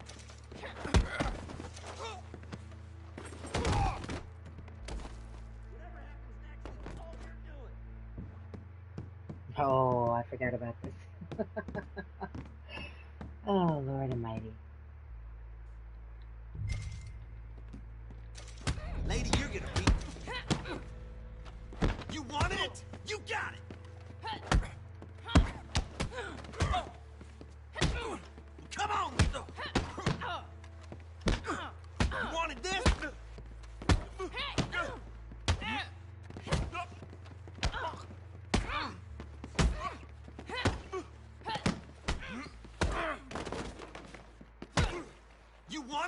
Oh, I forgot about this. Oh, Lord Almighty. Lady, you're gonna be. You want it? You got it. Come on. You wanted this?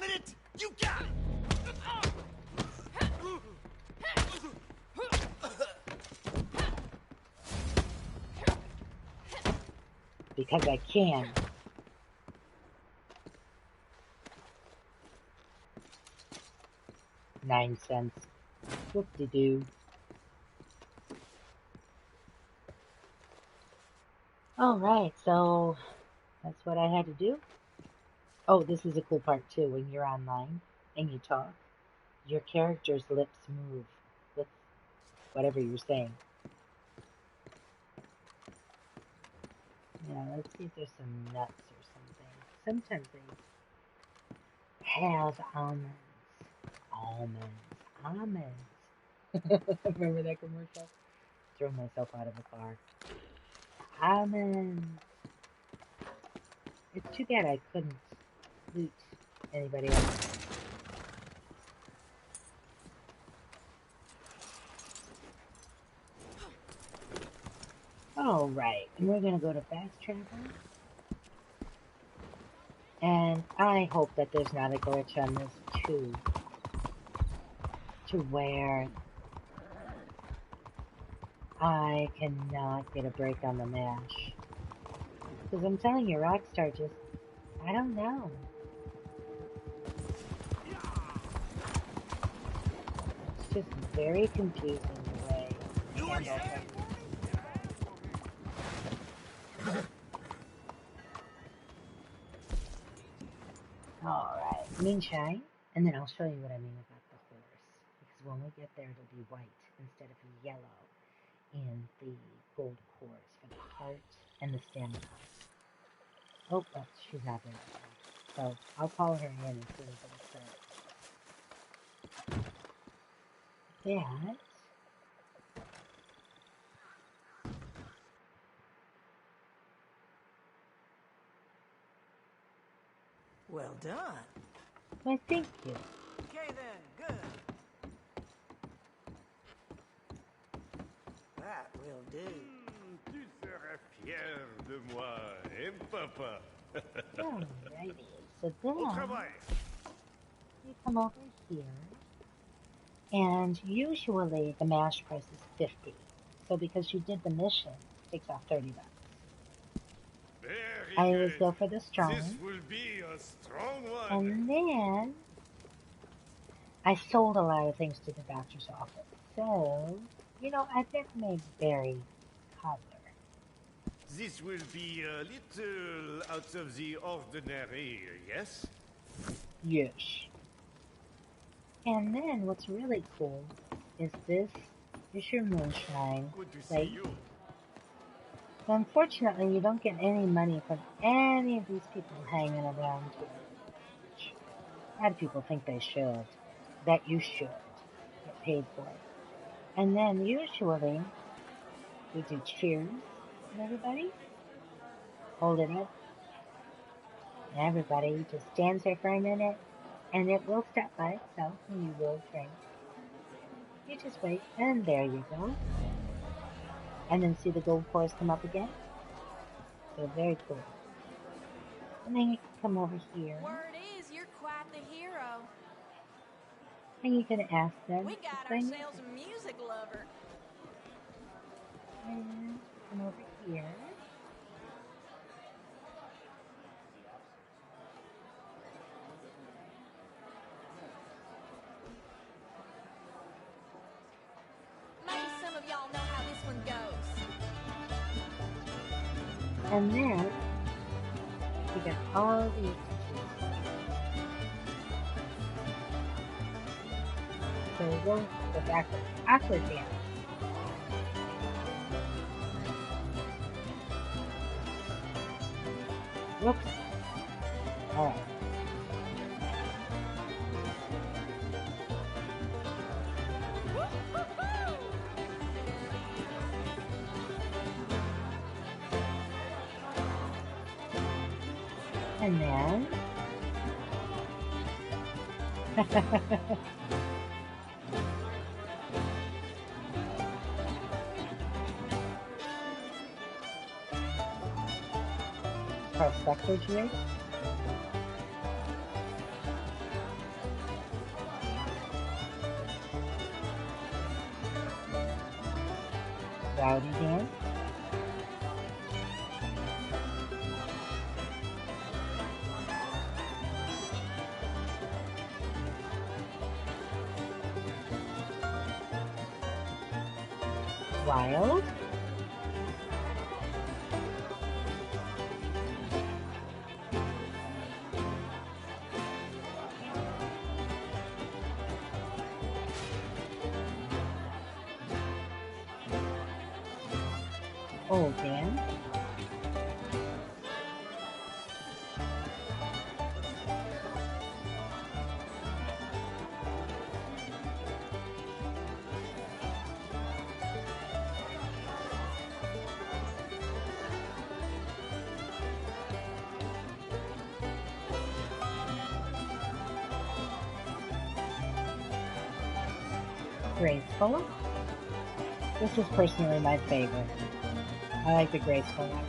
wanted it! You got it! Because I can. $0.09. Whoop-de-doo. Alright, so that's what I had to do. Oh, this is a cool part too. When you're online and you talk, your character's lips move with whatever you're saying. Yeah, let's see if there's some nuts or something. Sometimes they have almonds. Almonds. Remember that commercial? Throw myself out of a car. Almonds. It's too bad I couldn't loot anybody else. Alright, and we're gonna go to fast travel. And I hope that there's not a glitch on this too. To where I cannot get a break on the mash. Because I'm telling you, Rockstar just, I don't know. It's just very confusing the way they handle things. Alright, moonshine, and then I'll show you what I mean about the horse. Because when we get there, it'll be white instead of yellow in the gold cores for the heart and the stamina. Oh, but she's not there right now. So I'll call her in as soon as I start. That. Well done. Why, thank you. Okay then, good. That will do. Tu serais fier de moi, hein, papa? Alrighty. So Au then travail. you come over here, and usually the mash price is 50. So because you did the mission, it takes off $30. Very I always good. go for the strong This one. will be a strong one. And then I sold a lot of things to the doctor's office. So, you know, I've never made berry cobbler. This will be a little out of the ordinary, yes? Yes. And then what's really cool is this is your moonshine Good to see plate. you. Unfortunately, you don't get any money from any of these people hanging around here. A lot of people think they should, that you should get paid for it. And then usually we do cheers with everybody. Hold it up. And everybody just stands there for a minute, and it will stop by itself, and you will drink. You just wait, and there you go. And then see the gold cores come up again. So very cool. And then you can come over here, Word is, you're quite the hero. and you can ask them We to got play music. ourselves a music lover. And come over here. Maybe some of y'all know how this one goes. And then you got all the extras. So we'll go backwards. Awkward dance. Whoops. Alright. And then prospector jig. Rowdy Dan. Wild. Old Dan. Graceful. This is personally my favorite. I like the graceful one.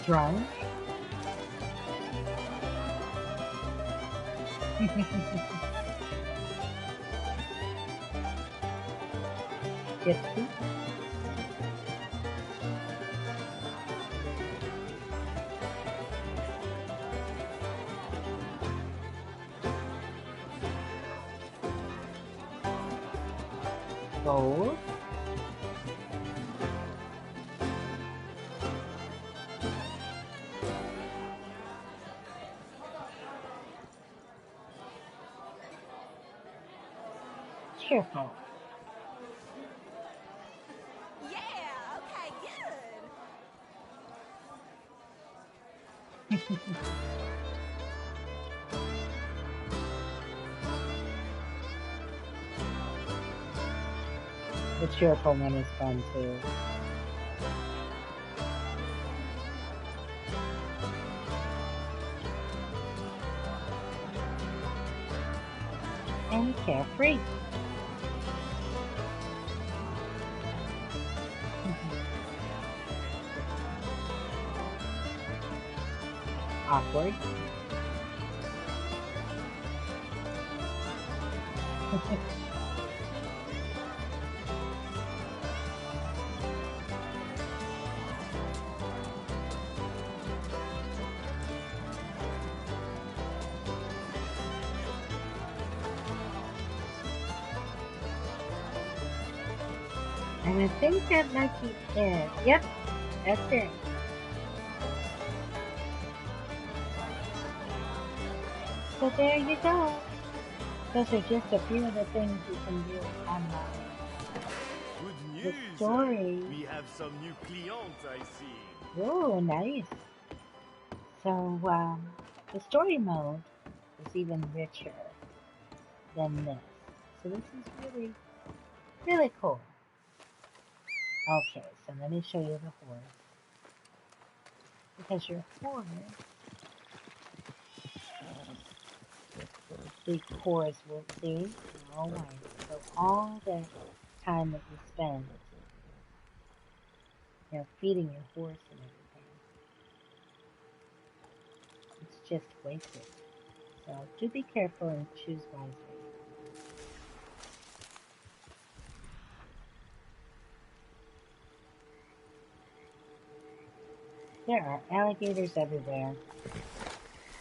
Drunk. Gypsy. Gold. Cheerful. Yeah, okay, good. The cheerful one is fun too. And carefree. Awkward. And I think that might be it. Yep, that's it. So there you go. Those are just a few of the things you can do online. Good The news. story. We have some new clients, I see. Oh, nice. So, the story mode is even richer than this. So this is really, really cool. Okay, so let me show you the horse. Because your horse, the cores will see. All right. So all that time that you spend, feeding your horse and everything, it's just wasted. So do be careful and choose wisely. There are alligators everywhere.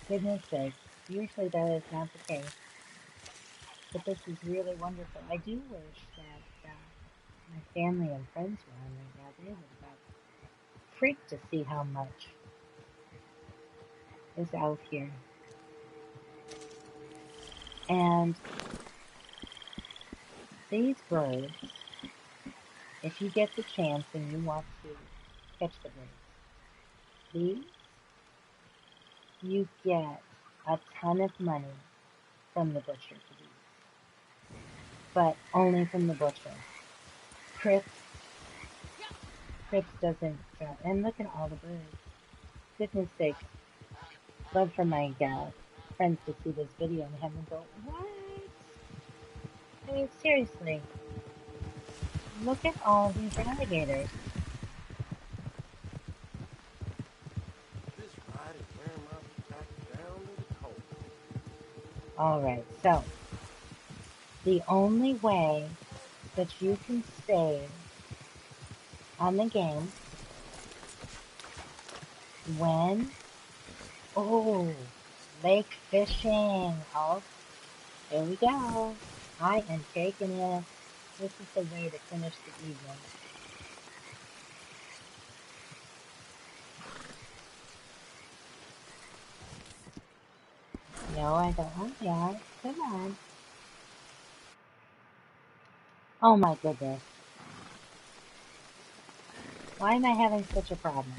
Goodness sakes, usually that is not the case. But this is really wonderful. I do wish that my family and friends were on right now. They would have freaked to see how much is out here. And these birds, if you get the chance and you want to catch the birds, these, you get a ton of money from the butcher for these. but only from the butcher. Crips doesn't, and look at all the birds. Goodness sake. Love for my friends to see this video and have them go, what? I mean, seriously. Look at all these alligators. This ride is wearing my back down to the cold. Alright, so the only way that you can save on the game when, lake fishing. Oh, here we go. I am taking it. This is the way to finish the evening. No, I don't want that. Come on. Oh my goodness. Why am I having such a problem?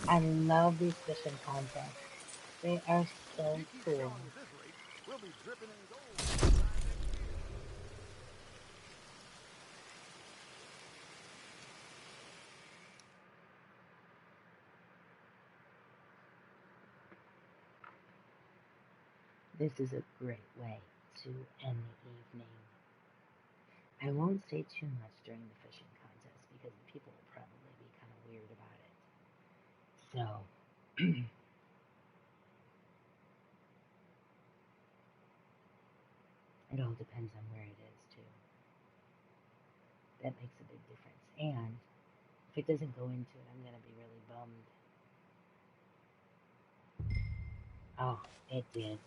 I love these fishing contests. They are so If you keep cool. going at this rate, we'll be dripping in gold this time next year. This is a great way to end the evening. I won't say too much during the fishing contest because people will probably be kind of weird about it. So, it all depends on where it is too. That makes a big difference. And if it doesn't go into it, I'm going to be really bummed. Oh, it did.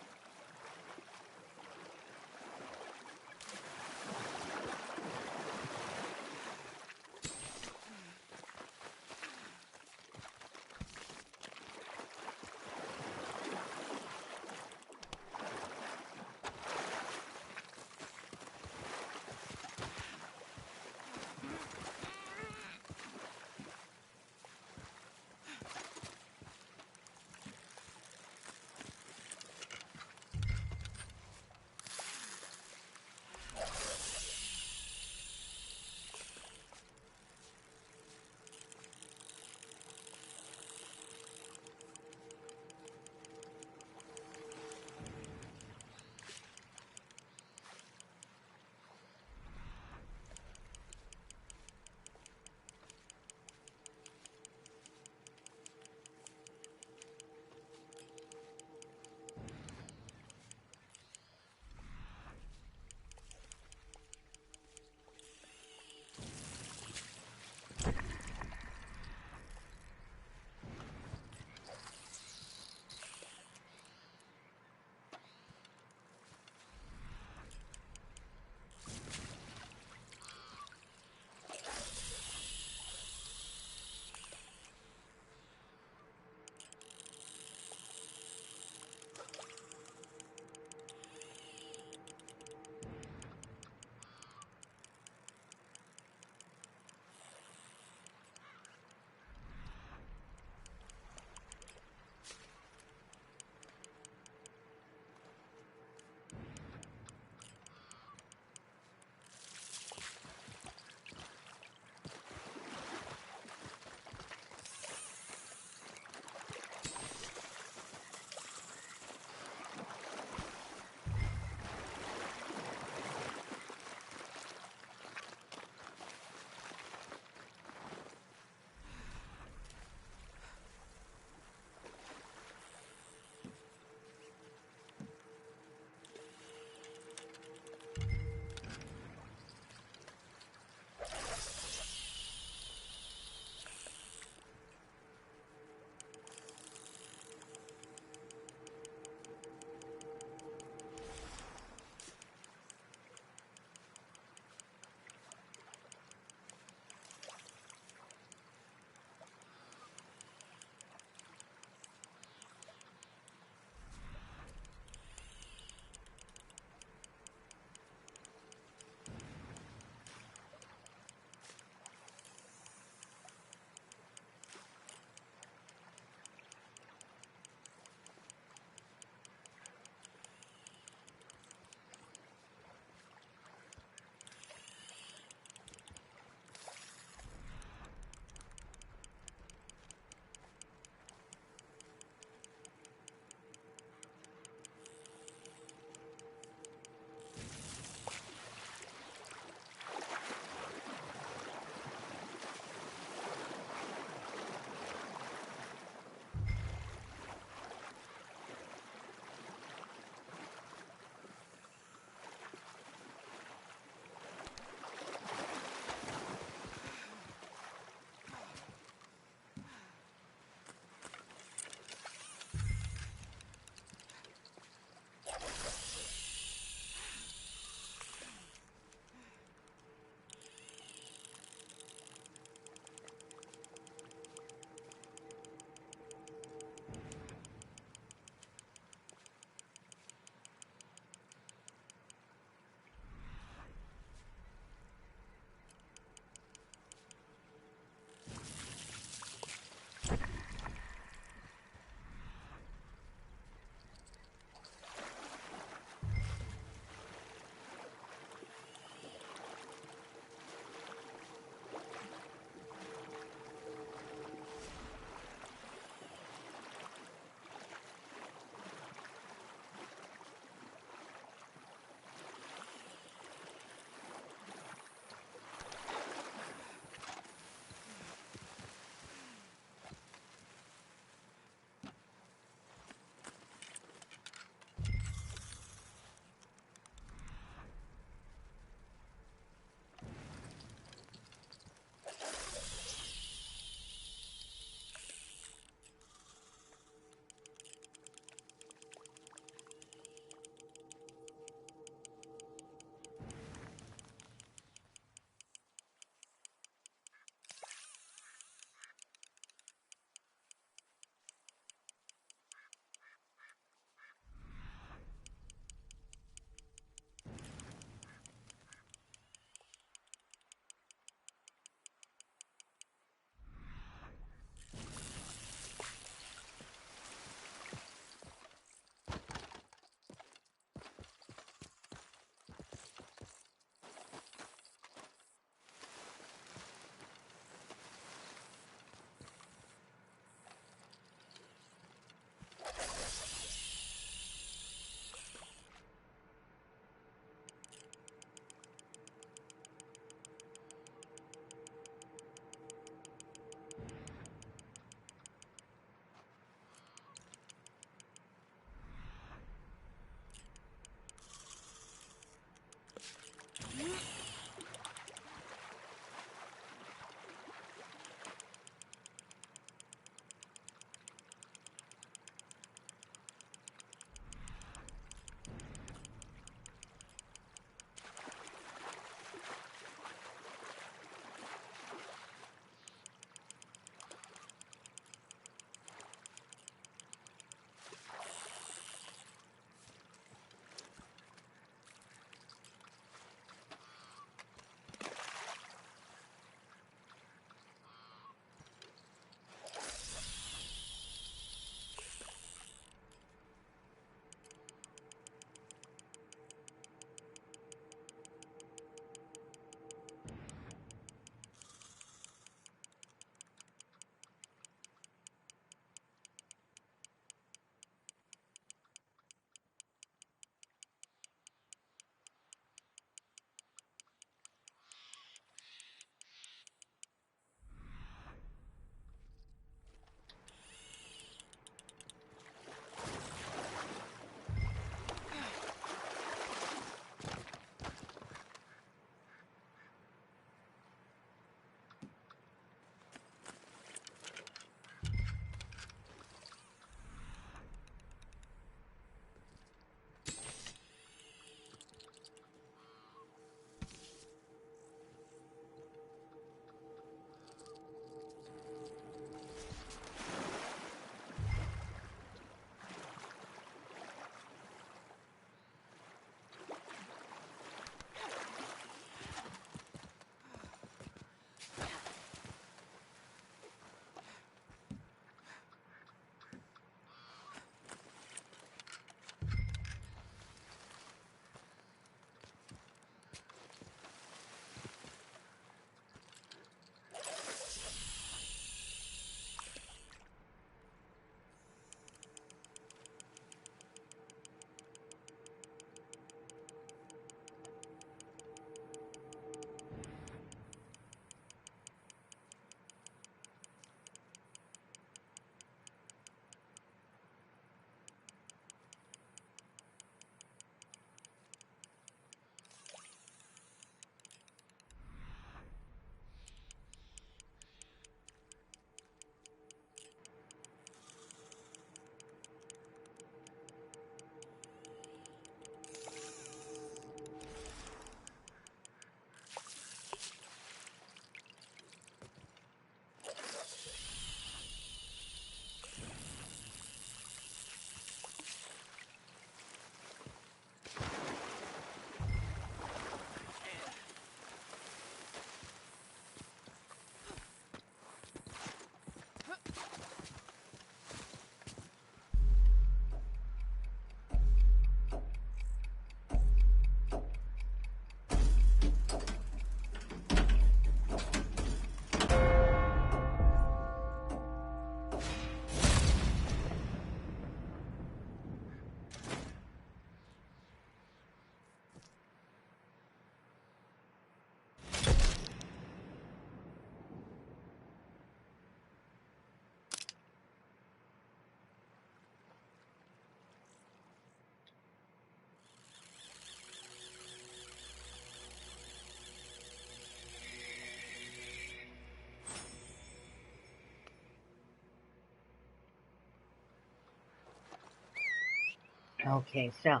Okay, so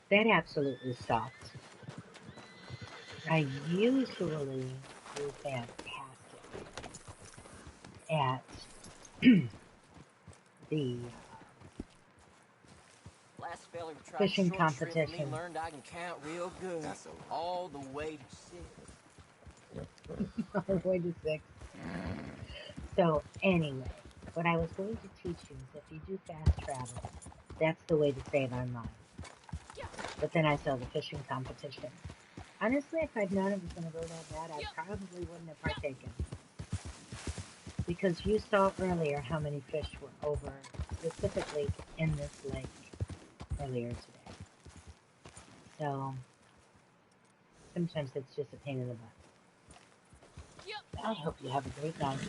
that absolutely sucked. I usually do fantastic at the Last feller who tried fishing short shrimp with me competition. learned I can count real good. That's all the way to 6. All the way to 6. So anyway, what I was going to teach you is if you do fast travel, that's the way to save on life. But then I saw the fishing competition. Honestly, if I'd known it was going to go that bad, I probably wouldn't have partaken. Because you saw earlier how many fish were over, specifically in this lake earlier today. So sometimes it's just a pain in the butt. I hope you have a great night.